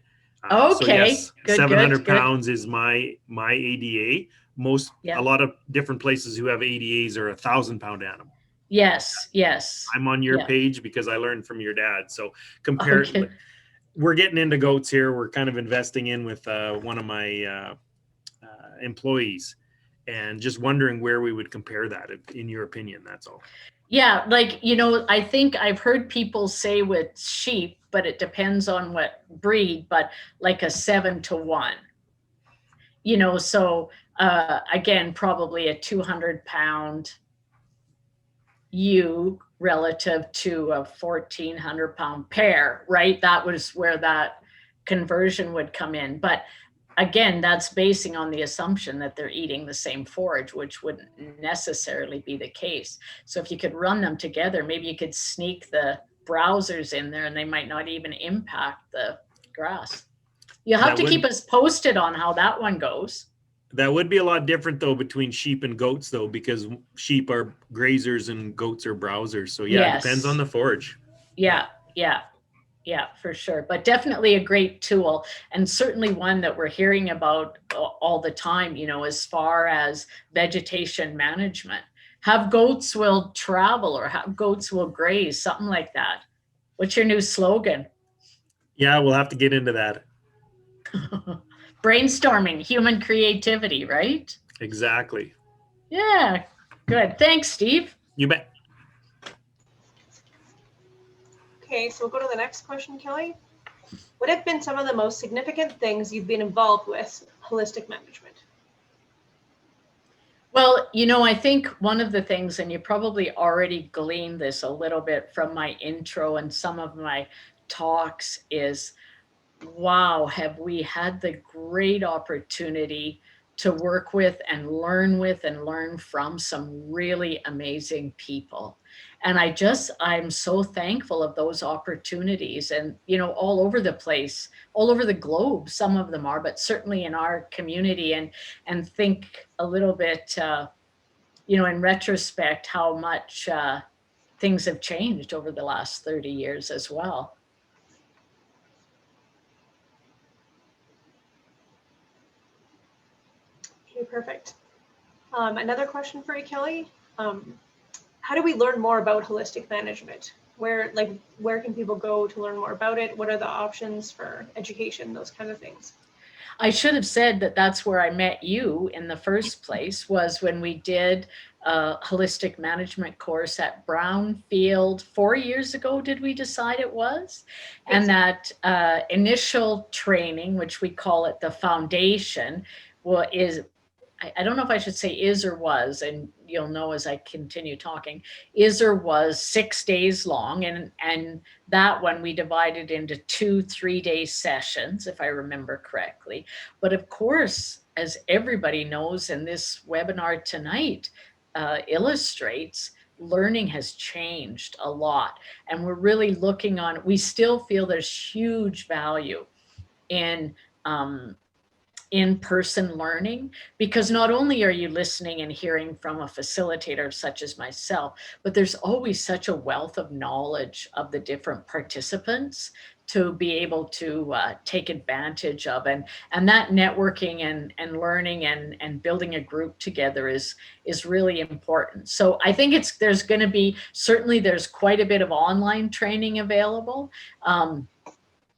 Okay, so yes, good, 700 good. pounds is my ADA. A lot of different places who have ADAs are 1,000-pound animal. Yes, yes. I'm on your page because I learned from your dad. So compare. Okay. We're getting into goats here. We're kind of investing in with one of my employees, and just wondering where we would compare that, in your opinion. That's all. Yeah, like, you know, I think I've heard people say with sheep, but it depends on what breed, but like a 7-to-1. You know, so again, probably a 200-pound ewe relative to a 1,400-pound pair, right? That was where that conversion would come in. But again, that's basing on the assumption that they're eating the same forage, which wouldn't necessarily be the case. So if you could run them together, maybe you could sneak the browsers in there and they might not even impact the grass. You'll have to keep us posted on how that one goes. That would be a lot different though between sheep and goats though, because sheep are grazers and goats are browsers. So yeah, It depends on the forage. Yeah, for sure. But definitely a great tool, and certainly one that we're hearing about all the time, you know, as far as vegetation management. Have goats will travel, or have goats will graze, something like that. What's your new slogan? Yeah, we'll have to get into that. Brainstorming, human creativity, right? Exactly. Yeah, good. Thanks, Steve. You bet. Okay, so we'll go to the next question, Kelly. What have been some of the most significant things you've been involved with holistic management? Well, you know, I think one of the things, and you probably already gleaned this a little bit from my intro and some of my talks, is wow, have we had the great opportunity to work with and learn from some really amazing people. And I'm so thankful of those opportunities, and, you know, all over the place, all over the globe, some of them are, but certainly in our community, and think a little bit, you know, in retrospect, how much things have changed over the last 30 years as well. Okay, perfect. Another question for you, Kelly. How do we learn more about holistic management? Where can people go to learn more about it? What are the options for education, those kind of things? I should have said that that's where I met you in the first place, was when we did a holistic management course at Brownfield 4 years ago, did we decide it was? And that initial training, which we call it the foundation, I don't know if I should say is or was, and you'll know as I continue talking, is or was 6 days long. And that one we divided into 2 3-day sessions, if I remember correctly. But of course, as everybody knows, and this webinar tonight illustrates, learning has changed a lot. And we're really looking on, we still feel there's huge value in-person learning, because not only are you listening and hearing from a facilitator such as myself, but there's always such a wealth of knowledge of the different participants to be able to take advantage of, and that networking and learning and building a group together is really important. So I think there's going to be, certainly there's quite a bit of online training available.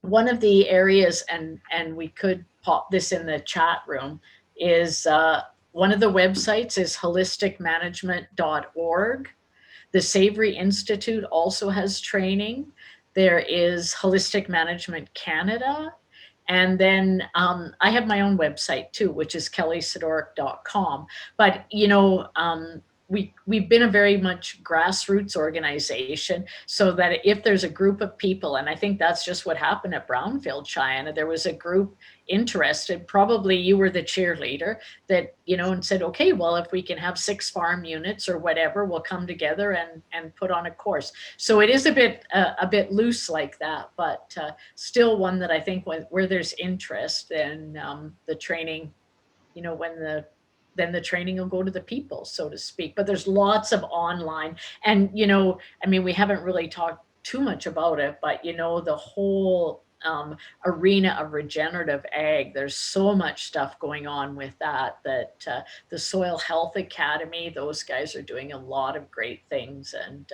One of the areas, and we could pop this in the chat room, is one of the websites is holisticmanagement.org. The Savory Institute also has training. There is Holistic Management Canada, And then I have my own website too, which is kellysidoric.com. But, we've been a very much grassroots organization, so that if there's a group of people, and I think that's just what happened at Brownfield, Cheyenne, there was a group interested, probably you were the cheerleader, that, and said, okay, well, if we can have 6 farm units or whatever, we'll come together and put on a course. So it is a bit loose like that, but still one that I think where there's interest, and the training, then the training will go to the people, so to speak. But there's lots of online, and we haven't really talked too much about it, but the whole arena of regenerative ag, there's so much stuff going on with that the Soil Health Academy, those guys are doing a lot of great things. And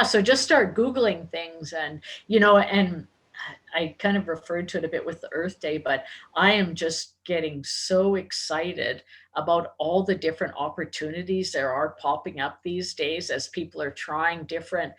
so just start Googling things, and and I kind of referred to it a bit with the Earth Day, but I am just getting so excited about all the different opportunities there are popping up these days as people are trying different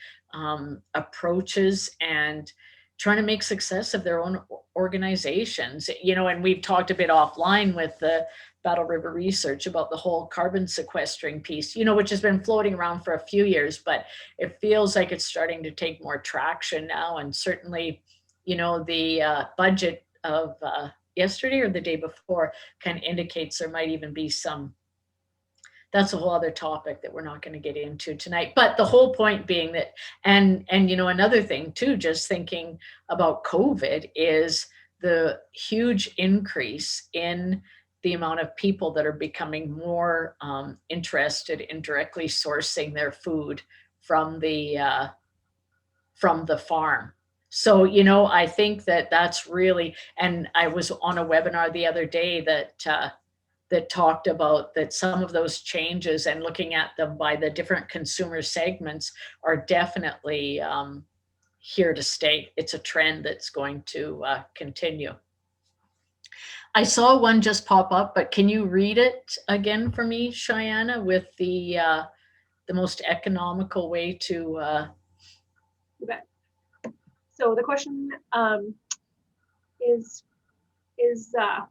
approaches and trying to make success of their own organizations. And we've talked a bit offline with the Battle River Research about the whole carbon sequestering piece, which has been floating around for a few years, but it feels like it's starting to take more traction now. And certainly, the budget of yesterday or the day before kind of indicates there might even be that's a whole other topic that we're not going to get into tonight. But the whole point being that, and another thing too, just thinking about COVID, is the huge increase in the amount of people that are becoming more interested in directly sourcing their food from the farm. So, I think that's really, and I was on a webinar the other day that talked about that some of those changes, and looking at them by the different consumer segments, are definitely here to stay. It's a trend that's going to continue. I saw one just pop up, but can you read it again for me, Cheyenne, with the most economical way to... You bet. So the question is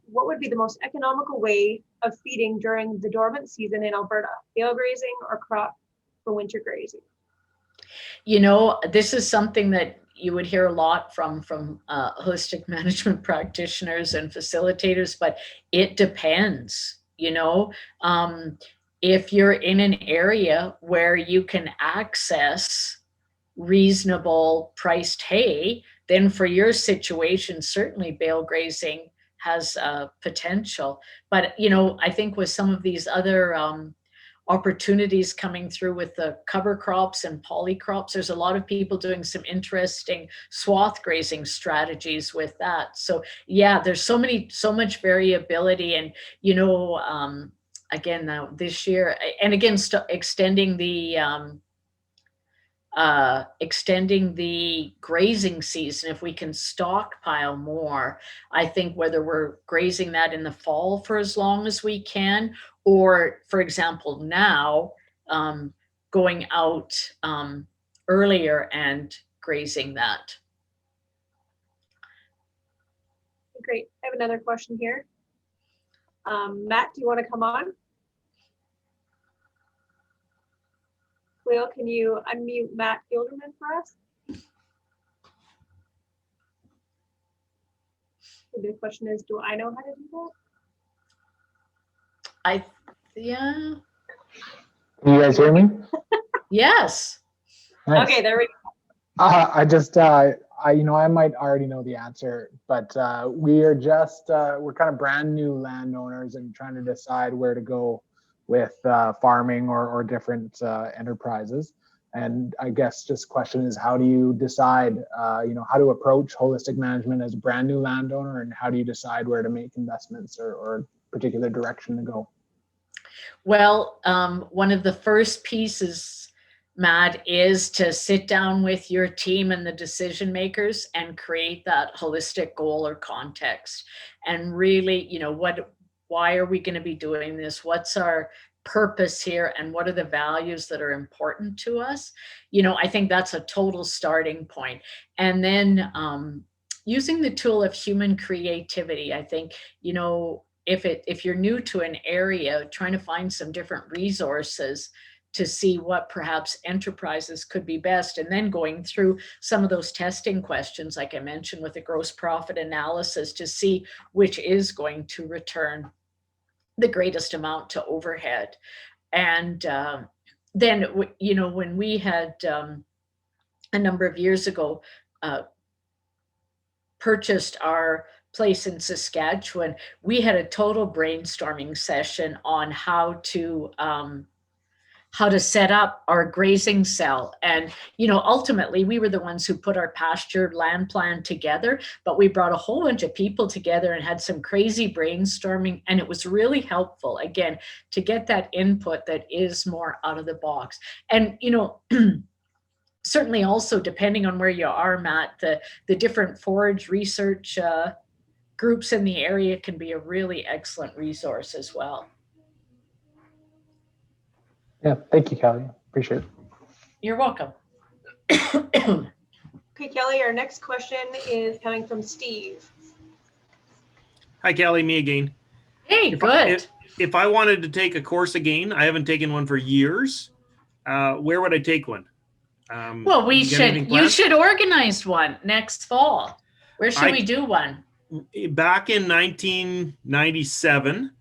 what would be the most economical way of feeding during the dormant season in Alberta, bale grazing or crop for winter grazing? This is something that you would hear a lot from holistic management practitioners and facilitators, but it depends. If you're in an area where you can access reasonable priced hay, then for your situation, certainly bale grazing has potential. But, I think with some of these other opportunities coming through with the cover crops and polycrops, there's a lot of people doing some interesting swath grazing strategies with that. So yeah, there's so much variability. And, again, now this year, and again, extending the grazing season, if we can stockpile more, I think whether we're grazing that in the fall for as long as we can, or for example, now going out earlier and grazing that. Great. I have another question here. Matt, do you want to come on? Will, can you unmute Matt Gilderman for us? The question is, do I know how to do that? Yeah. Can you guys hear me? Yes. Nice. Okay, there we go. I might already know the answer, but we're kind of brand new landowners and trying to decide where to go with farming or different enterprises. And I guess just question is, how do you decide, how to approach holistic management as a brand new landowner, and how do you decide where to make investments or particular direction to go? Well, one of the first pieces, Matt, is to sit down with your team and the decision makers and create that holistic goal or context. And really, why are we going to be doing this? What's our purpose here? And what are the values that are important to us? I think that's a total starting point. And then using the tool of human creativity. I think, you know, if you're new to an area, trying to find some different resources to see what perhaps enterprises could be best, and then going through some of those testing questions, like I mentioned, with the gross profit analysis to see which is going to return the greatest amount to overhead. And then, you know, when we had a number of years ago purchased our place in Saskatchewan, we had a total brainstorming session on how to set up our grazing cell. And, you know, ultimately we were the ones who put our pasture land plan together, but we brought a whole bunch of people together and had some crazy brainstorming. And it was really helpful, again, to get that input that is more out of the box. And, you know, certainly also depending on where you are, Matt, the different forage research groups in the area can be a really excellent resource as well. Yeah, thank you, Kelly. Appreciate it. You're welcome. Okay, Kelly, our next question is coming from Steve. Hi, Kelly, me again. Hey, good. If I wanted to take a course again, I haven't taken one for years. Where would I take one? Well, you should organize one next fall. Where should we do one? Back in 1997,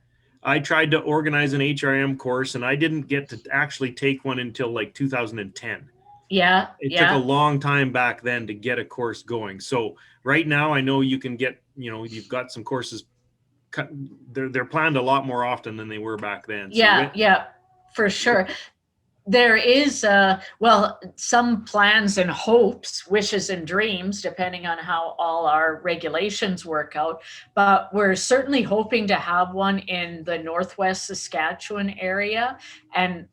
I tried to organize an HRM course, and I didn't get to actually take one until like 2010. Yeah. It took a long time back then to get a course going. So right now I know you can get, you know, you've got some courses they're planned a lot more often than they were back then. Yeah, for sure. There is, well, some plans and hopes, wishes and dreams, depending on how all our regulations work out. But we're certainly hoping to have one in the Northwest Saskatchewan area, and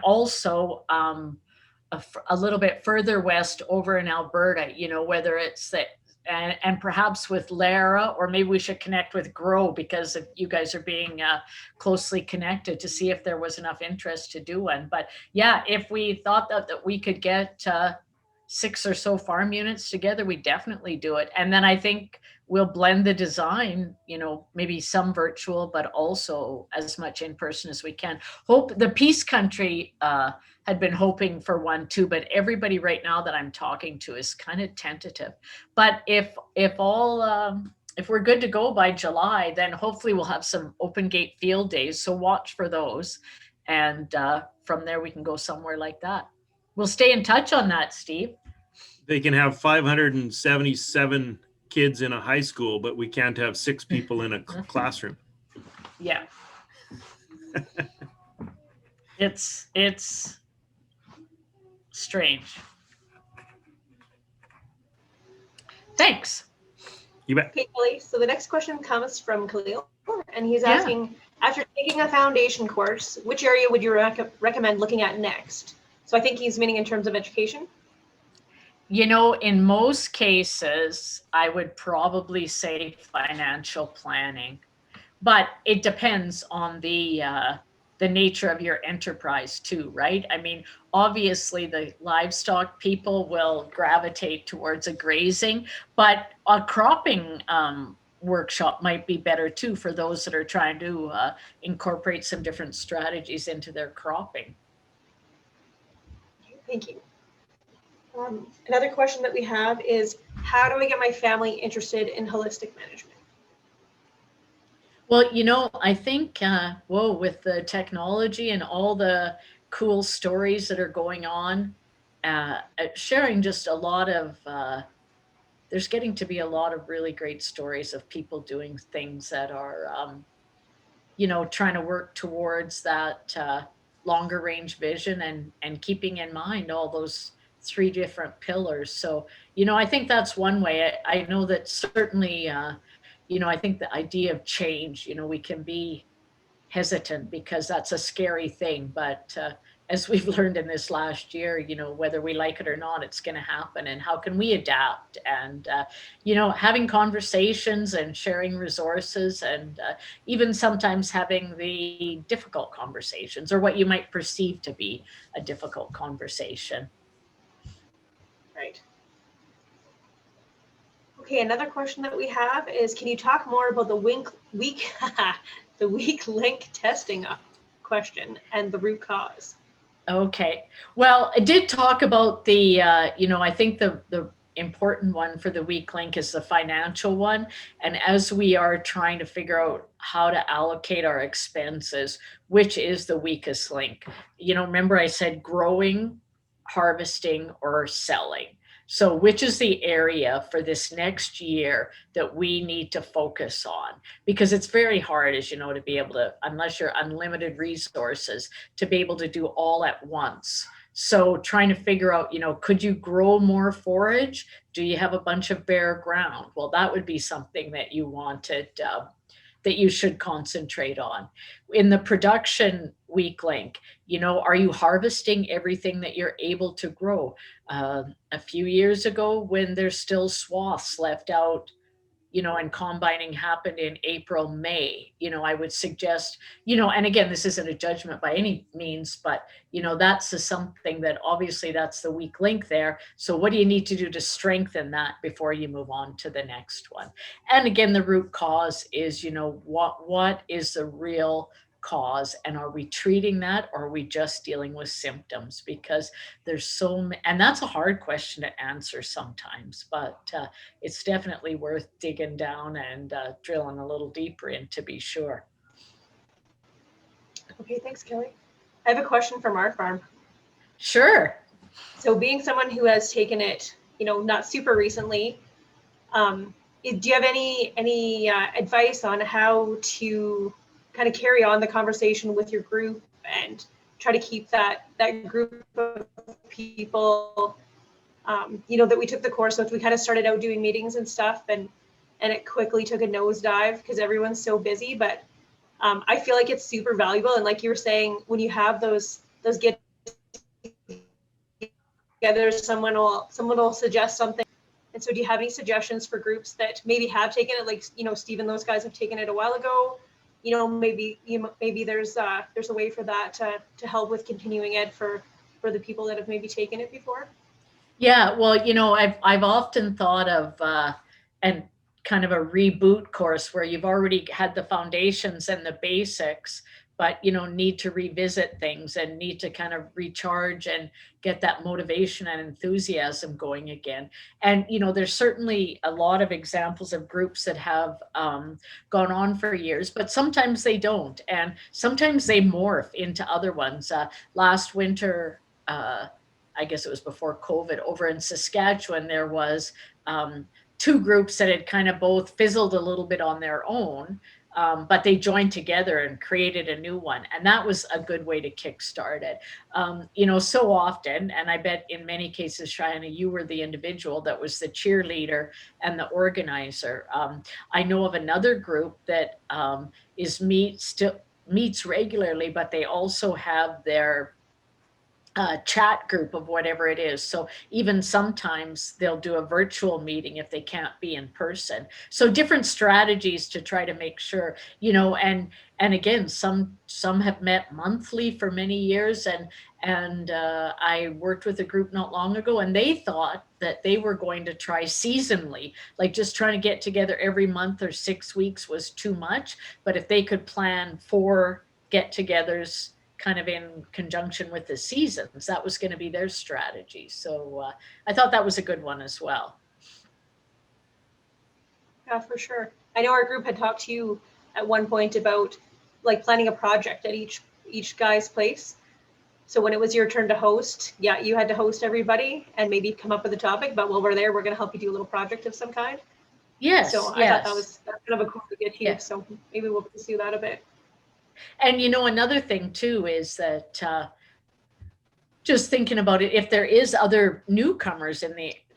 also a little bit further west over in Alberta, you know, whether it's the and perhaps with Lara, or maybe we should connect with Grow, because if you guys are being closely connected, to see if there was enough interest to do one. But yeah, if we thought that we could get 6 or so farm units together, we definitely do it. And then I think we'll blend the design, you know, maybe some virtual, but also as much in person as we can. Hope the Peace Country had been hoping for one too, but everybody right now that I'm talking to is kind of tentative. But if we're good to go by July, then hopefully we'll have some open gate field days. So watch for those. And from there, we can go somewhere like that. We'll stay in touch on that, Steve. They can have 577 kids in a high school, but we can't have 6 people in a classroom. Yeah. It's strange. Thanks. You bet. Okay, Kelly. So the next question comes from Khalil, and he's asking, after taking a foundation course, which area would you recommend looking at next? So I think he's meaning in terms of education. You know, in most cases, I would probably say financial planning, but it depends on the nature of your enterprise too, right? I mean, obviously the livestock people will gravitate towards a grazing, but a cropping workshop might be better too for those that are trying to incorporate some different strategies into their cropping. Thank you. Another question that we have is, how do I get my family interested in holistic management? Well, you know, I think, with the technology and all the cool stories that are going on, sharing just a lot of, there's getting to be a lot of really great stories of people doing things that are, you know, trying to work towards that longer range vision and keeping in mind all those 3 different pillars. So, you know, I think that's one way. I know that certainly, you know, I think the idea of change, you know, we can be hesitant because that's a scary thing. But as we've learned in this last year, you know, whether we like it or not, it's going to happen. And how can we adapt? And, you know, having conversations and sharing resources, and even sometimes having the difficult conversations, or what you might perceive to be a difficult conversation. Right. Okay, another question that we have is, can you talk more about the the weak link testing question and the root cause? Okay. Well, I did talk about the, I think the important one for the weak link is the financial one. And as we are trying to figure out how to allocate our expenses, which is the weakest link? Remember I said growing, harvesting, or selling. So which is the area for this next year that we need to focus on? Because it's very hard, as you know, to be able to, unless you're unlimited resources, to be able to do all at once. So trying to figure out, could you grow more forage? Do you have a bunch of bare ground? Well, that would be something that you wanted, that you should concentrate on. In the production weak link, are you harvesting everything that you're able to grow? A few years ago, when there's still swaths left out, and combining happened in April, May, I would suggest, and again, this isn't a judgment by any means, but, that's something that obviously that's the weak link there. So what do you need to do to strengthen that before you move on to the next one? And again, the root cause is, what is the real cause, and are we treating that, or are we just dealing with symptoms? Because there's and that's a hard question to answer sometimes, but it's definitely worth digging down and drilling a little deeper in to be sure. Okay, thanks, Kelly. I have a question from our farm. Sure. So being someone who has taken it, not super recently, do you have any advice on how to kind of carry on the conversation with your group and try to keep that group of people, that we took the course with? We kind of started out doing meetings and stuff, and it quickly took a nosedive because everyone's so busy. But I feel like it's super valuable. And like you were saying, when you have those get together, someone will suggest something. And so do you have any suggestions for groups that maybe have taken it, like, Stephen, those guys have taken it a while ago? Maybe there's a way for that to help with continuing ed for the people that have maybe taken it before? Yeah, well, I've often thought of and kind of a reboot course where you've already had the foundations and the basics, but need to revisit things and need to kind of recharge and get that motivation and enthusiasm going again. And there's certainly a lot of examples of groups that have gone on for years, but sometimes they don't, and sometimes they morph into other ones. Last winter, I guess it was before COVID, over in Saskatchewan, there was two groups that had kind of both fizzled a little bit on their own, but they joined together and created a new one. And that was a good way to kickstart it. So often, and I bet in many cases, Cheyenne, you were the individual that was the cheerleader and the organizer. I know of another group that meets regularly, but they also have their chat group of whatever it is. So even sometimes they'll do a virtual meeting if they can't be in person. So different strategies to try to make sure, and again, some have met monthly for many years. And I worked with a group not long ago, and they thought that they were going to try seasonally, like just trying to get together every month or 6 weeks was too much. But if they could plan 4 get-togethers kind of in conjunction with the seasons, that was going to be their strategy. So I thought that was a good one as well. Yeah, for sure. I know our group had talked to you at one point about like planning a project at each guy's place. So when it was your turn to host, yeah, you had to host everybody and maybe come up with a topic, but while we're there, we're going to help you do a little project of some kind. Yes. So yes. I thought that's kind of a cool idea too. Yeah. So maybe we'll pursue that a bit. And another thing too is that just thinking about it, if there is other newcomers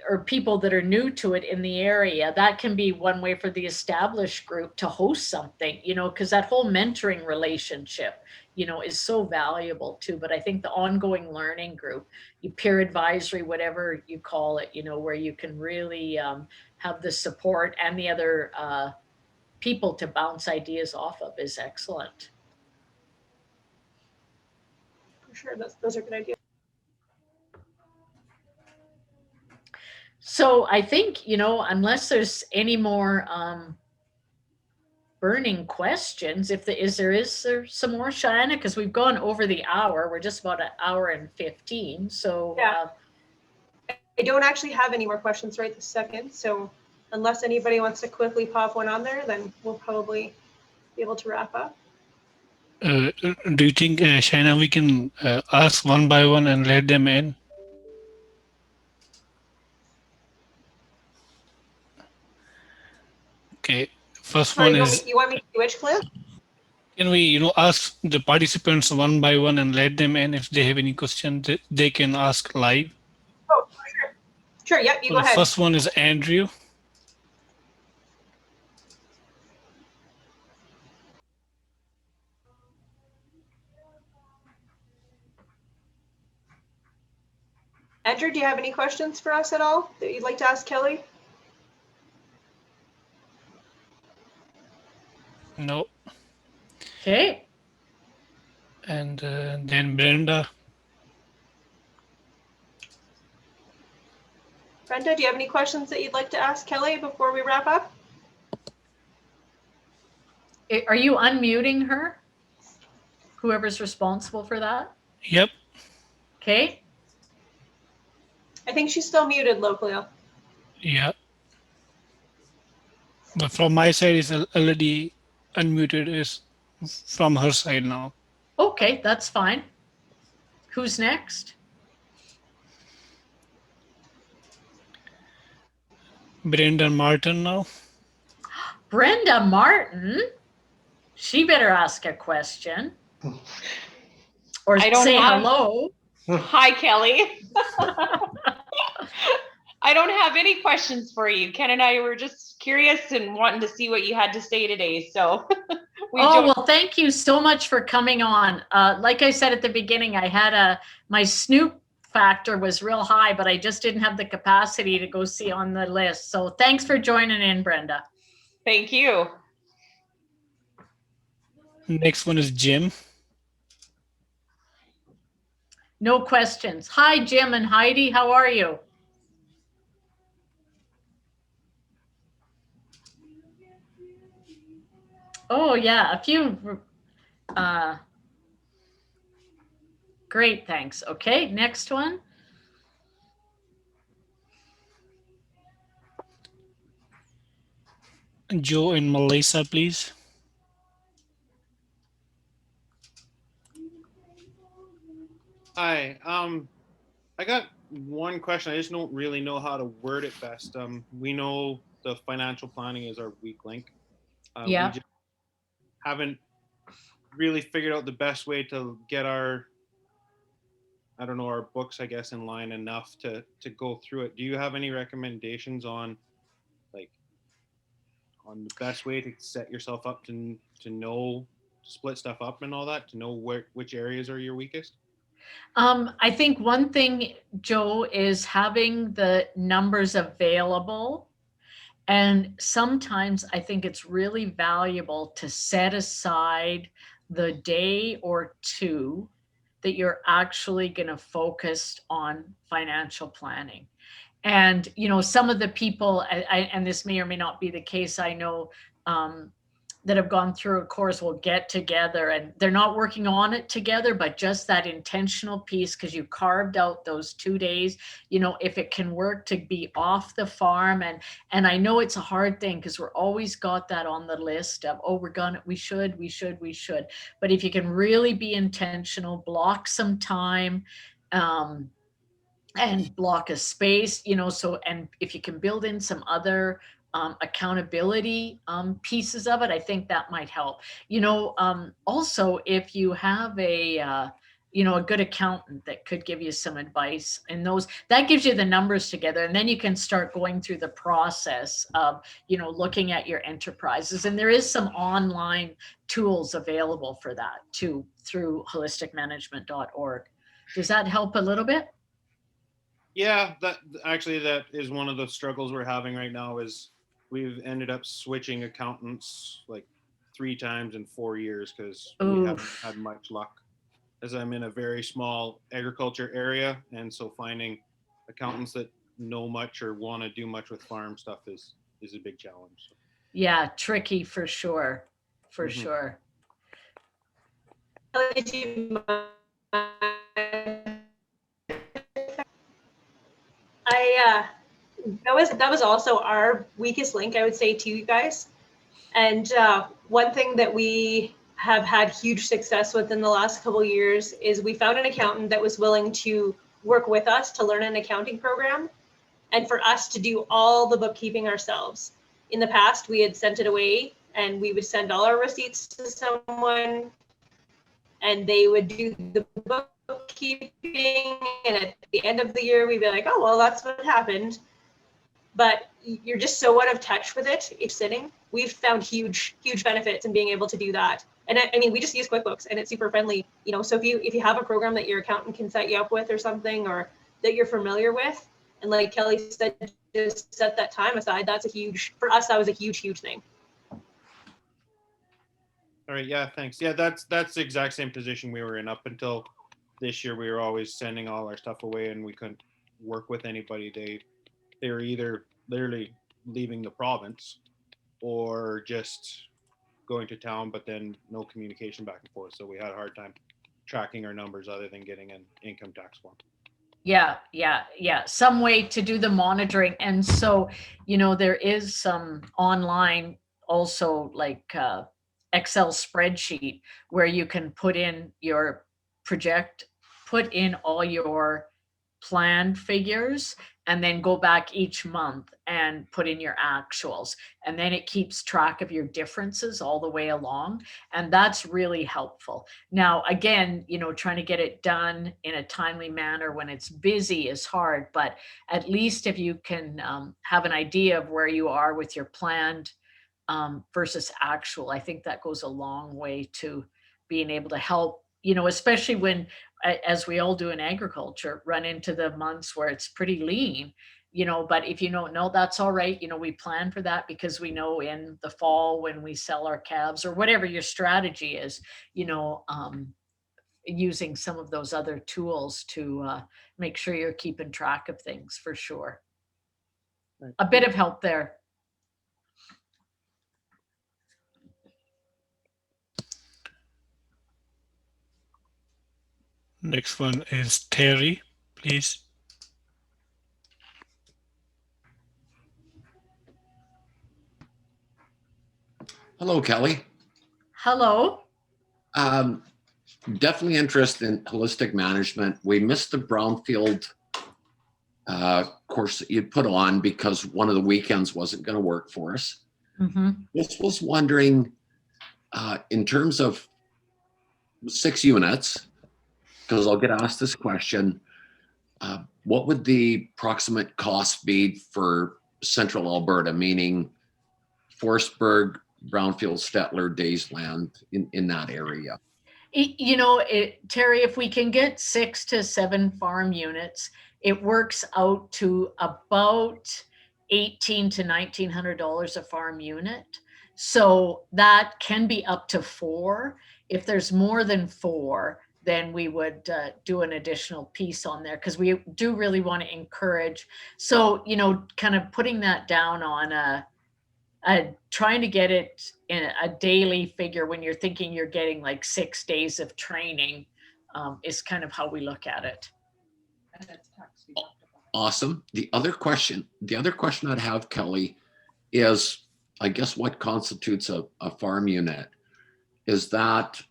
or people that are new to it in the area, that can be one way for the established group to host something, because that whole mentoring relationship, is so valuable too. But I think the ongoing learning group, peer advisory, whatever you call it, where you can really have the support and the other people to bounce ideas off of is excellent. For sure, those are good ideas. So I think, unless there's any more burning questions, if is there some more, Cheyenne? Because we've gone over the hour. We're just about an hour and 15. So Yeah. I don't actually have any more questions right this second. So unless anybody wants to quickly pop one on there, then we'll probably be able to wrap up. Do you think, Shaina, we can ask one by one and let them in? Okay, first Sorry, one you is, want me to do which, Cliff? can we, ask the participants one by one and let them in if they have any questions they can ask live? Oh, sure. Sure, yep, you So go the ahead. first one is Andrew. Andrew, do you have any questions for us at all that you'd like to ask Kelly? No. okay. And then Brenda. Brenda, do you have any questions that you'd like to ask Kelly before we wrap up? Are you unmuting her? Whoever's responsible for that? Yep. Okay. I think she's still muted locally. Yeah. But from my side, it's already unmuted. Is from her side now. Okay, that's fine. Who's next? Brenda Martin now. Brenda Martin. She better ask a question. Or I don't say have- hello. Hi, Kelly. I don't have any questions for you. Ken and I were just curious and wanting to see what you had to say today. So well, thank you so much for coming on. Like I said at the beginning, I had my Snoop factor was real high, but I just didn't have the capacity to go see on the list. So thanks for joining in, Brenda. Thank you. Next one is Jim. No questions. Hi, Jim and Heidi. How are you? Oh, yeah, a few. Great, thanks. Okay, next one. Joe and Melissa, please. Hi. I got one question. I just don't really know how to word it best. We know the financial planning is our weak link. Yeah. We just haven't really figured out the best way to get our books, I guess, in line enough to go through it. Do you have any recommendations on the best way to set yourself up to know, to split stuff up and all that, to know which areas are your weakest? I think one thing, Joe, is having the numbers available. And sometimes I think it's really valuable to set aside the day or two that you're actually going to focus on financial planning. And, some of the people, and this may or may not be the case, I know that have gone through a course will get together and they're not working on it together, but just that intentional piece, because you carved out those 2 days, if it can work to be off the farm. And I know it's a hard thing because we're always got that on the list of, we should. But if you can really be intentional, block some time, and block a space, and if you can build in some other accountability pieces of it, I think that might help. Also, if you have a good accountant that could give you some advice, and that gives you the numbers together, and then you can start going through the process of looking at your enterprises. And there is some online tools available for that too through holisticmanagement.org. Does that help a little bit? Yeah, that is one of the struggles we're having right now. Is we've ended up switching accountants like 3 times in 4 years because we haven't had much luck. As I'm in a very small agriculture area, and so finding accountants that know much or want to do much with farm stuff is a big challenge. Yeah, tricky for sure. For Mhm. sure. Kelly, do you mind? That was also our weakest link, I would say, to you guys. And one thing that we have had huge success with in the last couple of years is we found an accountant that was willing to work with us to learn an accounting program and for us to do all the bookkeeping ourselves. In the past, we had sent it away and we would send all our receipts to someone and they would do the bookkeeping. And at the end of the year, we'd be like, oh, well, that's what happened. But you're just so out of touch with it. It's sitting. We've found huge benefits in being able to do that. And I mean, we just use QuickBooks and it's super friendly, you know, so if you have a program that your accountant can set you up with or something, or that you're familiar with, and like Kelly said, just set that time aside, that's a huge, for us, that was a huge thing. All right. Yeah. Thanks. Yeah. That's the exact same position we were in up until this year. We were always sending all our stuff away and we couldn't work with anybody. They were either literally leaving the province or just going to town, but then no communication back and forth. So we had a hard time tracking our numbers other than getting an income tax form. Yeah. Some way to do the monitoring. And so, you know, there is some online also like Excel spreadsheet where you can put in all your planned figures and then go back each month and put in your actuals. And then it keeps track of your differences all the way along. And that's really helpful. Now, again, you know, trying to get it done in a timely manner when it's busy is hard, but at least if you can have an idea of where you are with your planned versus actual, I think that goes a long way to being able to help, you know, especially when, as we all do in agriculture, run into the months where it's pretty lean, you know, but if you don't know, that's all right. You know, we plan for that because we know in the fall when we sell our calves or whatever your strategy is, you know, using some of those other tools to make sure you're keeping track of things for sure. Right. A bit of help there. Next one is Terry, please. Hello, Kelly. Hello. Definitely interested in holistic management. We missed the brownfield course that you'd put on because one of the weekends wasn't going to work for us. Mm-hmm. Just was wondering, in terms of 6 units, because I'll get asked this question, what would the approximate cost be for Central Alberta, meaning Forestburg, Brownfield, Stettler, Daysland, in that area? You know, Terry, if we can get 6 to 7 farm units, it works out to about $1,800 to $1,900 a farm unit. So that can be up to 4. If there's more than 4, then we would do an additional piece on there because we do really want to encourage. So, you know, kind of putting that down on trying to get it in a daily figure when you're thinking you're getting like 6 days of training is kind of how we look at it. Awesome. The other question I'd have, Kelly, is I guess what constitutes a farm unit? Is that,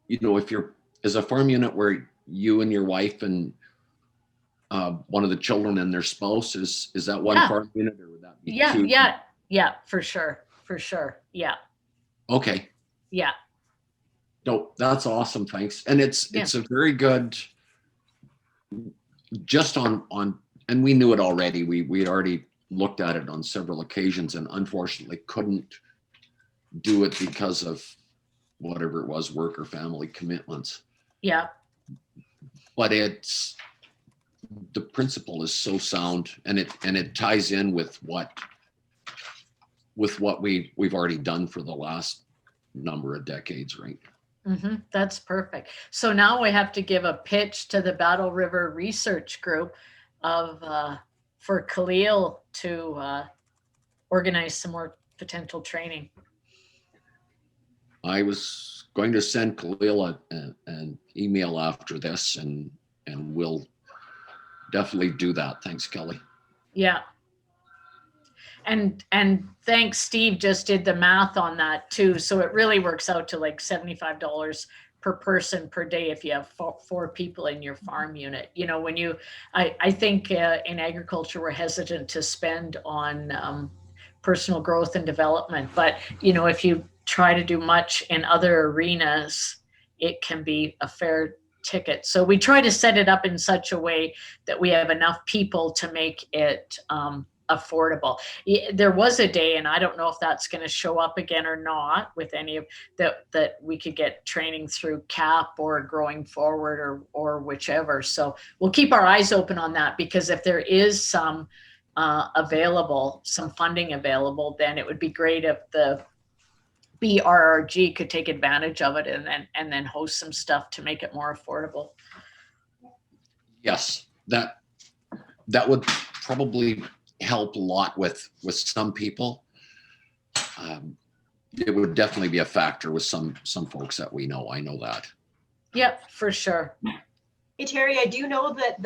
you know, is a farm unit where you and your wife and one of the children and their spouse, is that one farm unit, or would that be 2? Yeah, for sure. Yeah. Okay. Yeah. No, that's awesome. Thanks. And it's a very good, just on, and we knew it already. We had already looked at it on several occasions and unfortunately couldn't do it because of whatever it was, work or family commitments. Yeah. But the principle is so sound, and it ties in with what we've already done for the last number of decades, right? Mm-hmm. That's perfect. So now we have to give a pitch to the Battle River Research Group. for Khalil to organize some more potential training. I was going to send Khalil an email after this, and we'll definitely do that. Thanks, Kelly. Yeah. And thanks, Steve just did the math on that too. So it really works out to like $75 per person per day if you have four people in your farm unit. You know, when you, I think in agriculture, we're hesitant to spend on personal growth and development. But, you know, if you try to do much in other arenas, it can be a fair ticket. So we try to set it up in such a way that we have enough people to make it affordable. There was a day, and I don't know if that's going to show up again or not with any of that we could get training through CAP or Growing Forward or whichever. So we'll keep our eyes open on that, because if there is some some funding available, then it would be great if the BRRG could take advantage of it and then host some stuff to make it more affordable. Yes, that would probably help a lot with some people. It would definitely be a factor with some folks that we know. I know that. Yep, for sure. Hey Terry, I do know that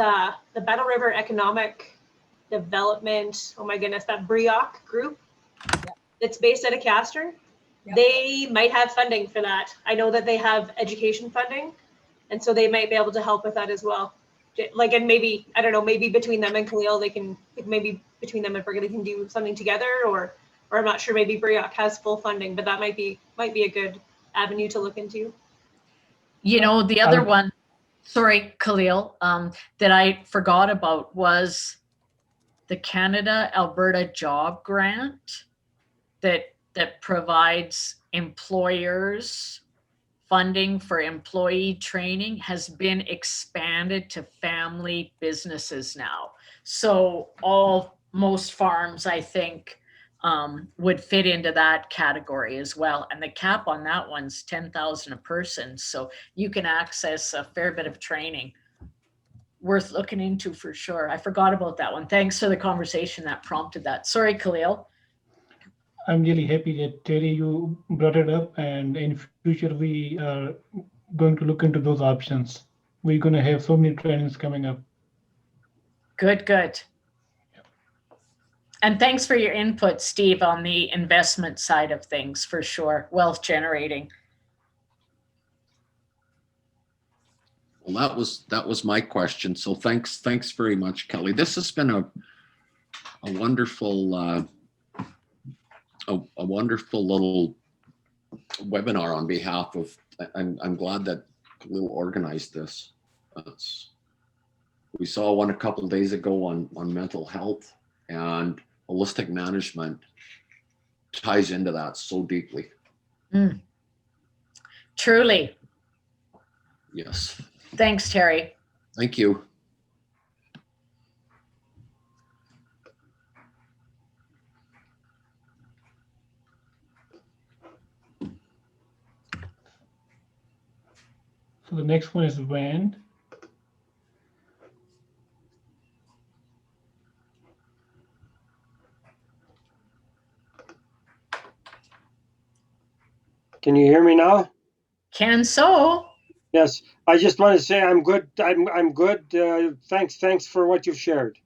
the Battle River Economic Development, oh my goodness, that BRIOC group that's based out of Castor, they might have funding for that. I know that they have education funding, and so they might be able to help with that as well. Like, and maybe, I don't know, maybe between them and Khalil, maybe between them and Brigham, they can do something together, or I'm not sure, maybe BRIOC has full funding, but that might be a good avenue to look into. You know, the other one, sorry, Khalil, that I forgot about was the Canada Alberta Job Grant that provides employers funding for employee training has been expanded to family businesses now. So most farms, I think, would fit into that category as well. And the cap on that one's 10,000 a person. So you can access a fair bit of training. Worth looking into for sure. I forgot about that one. Thanks for the conversation that prompted that. Sorry, Khalil. I'm really happy that Terry, you brought it up, and in future we are going to look into those options. We're going to have so many trainings coming up. Good. And thanks for your input, Steve, on the investment side of things, for sure. Wealth generating. Well, that was my question. So thanks very much, Kelly. This has been a wonderful a wonderful little webinar on behalf of. I'm glad that Khalil organized this. We saw one a couple of days ago on mental health, and holistic management ties into that so deeply. Truly. Yes. Thanks, Terry. Thank you. So the next one is Van. Can you hear me now? Can so. Yes, I just want to say I'm good. I'm good. Thanks for what you've shared.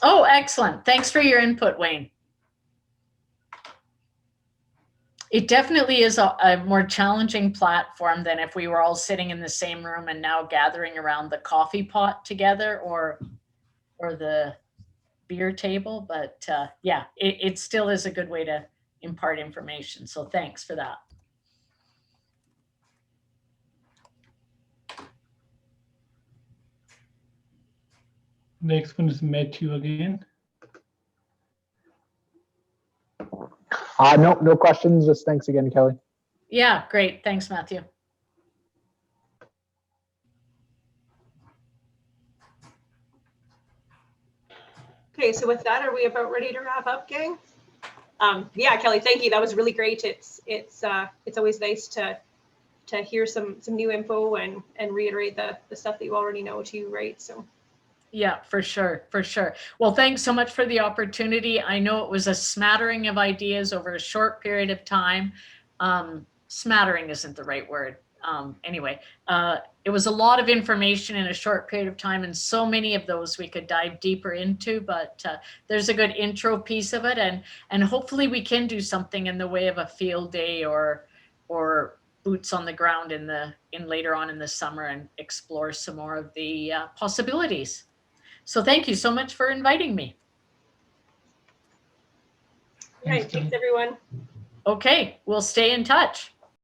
Oh, excellent. Thanks for your input, Wayne. It definitely is a more challenging platform than if we were all sitting in the same room and now gathering around the coffee pot together or the beer table. But yeah, it still is a good way to impart information. So thanks for that. Next one is Matthew again. No questions. Just thanks again, Kelly. Yeah, great. Thanks, Matthew. Okay, so with that, are we about ready to wrap up, gang? Yeah, Kelly, thank you. That was really great. It's always nice to hear some new info and reiterate the stuff that you already know too, right? So Yeah, for sure, for sure. Well, thanks so much for the opportunity. I know it was a smattering of ideas over a short period of time. Smattering isn't the right word. Anyway, it was a lot of information in a short period of time, and so many of those we could dive deeper into, but there's a good intro piece of it, and hopefully we can do something in the way of a field day or boots on the ground in later on in the summer and explore some more of the possibilities. So thank you so much for inviting me. All right, thanks everyone. Okay, we'll stay in touch.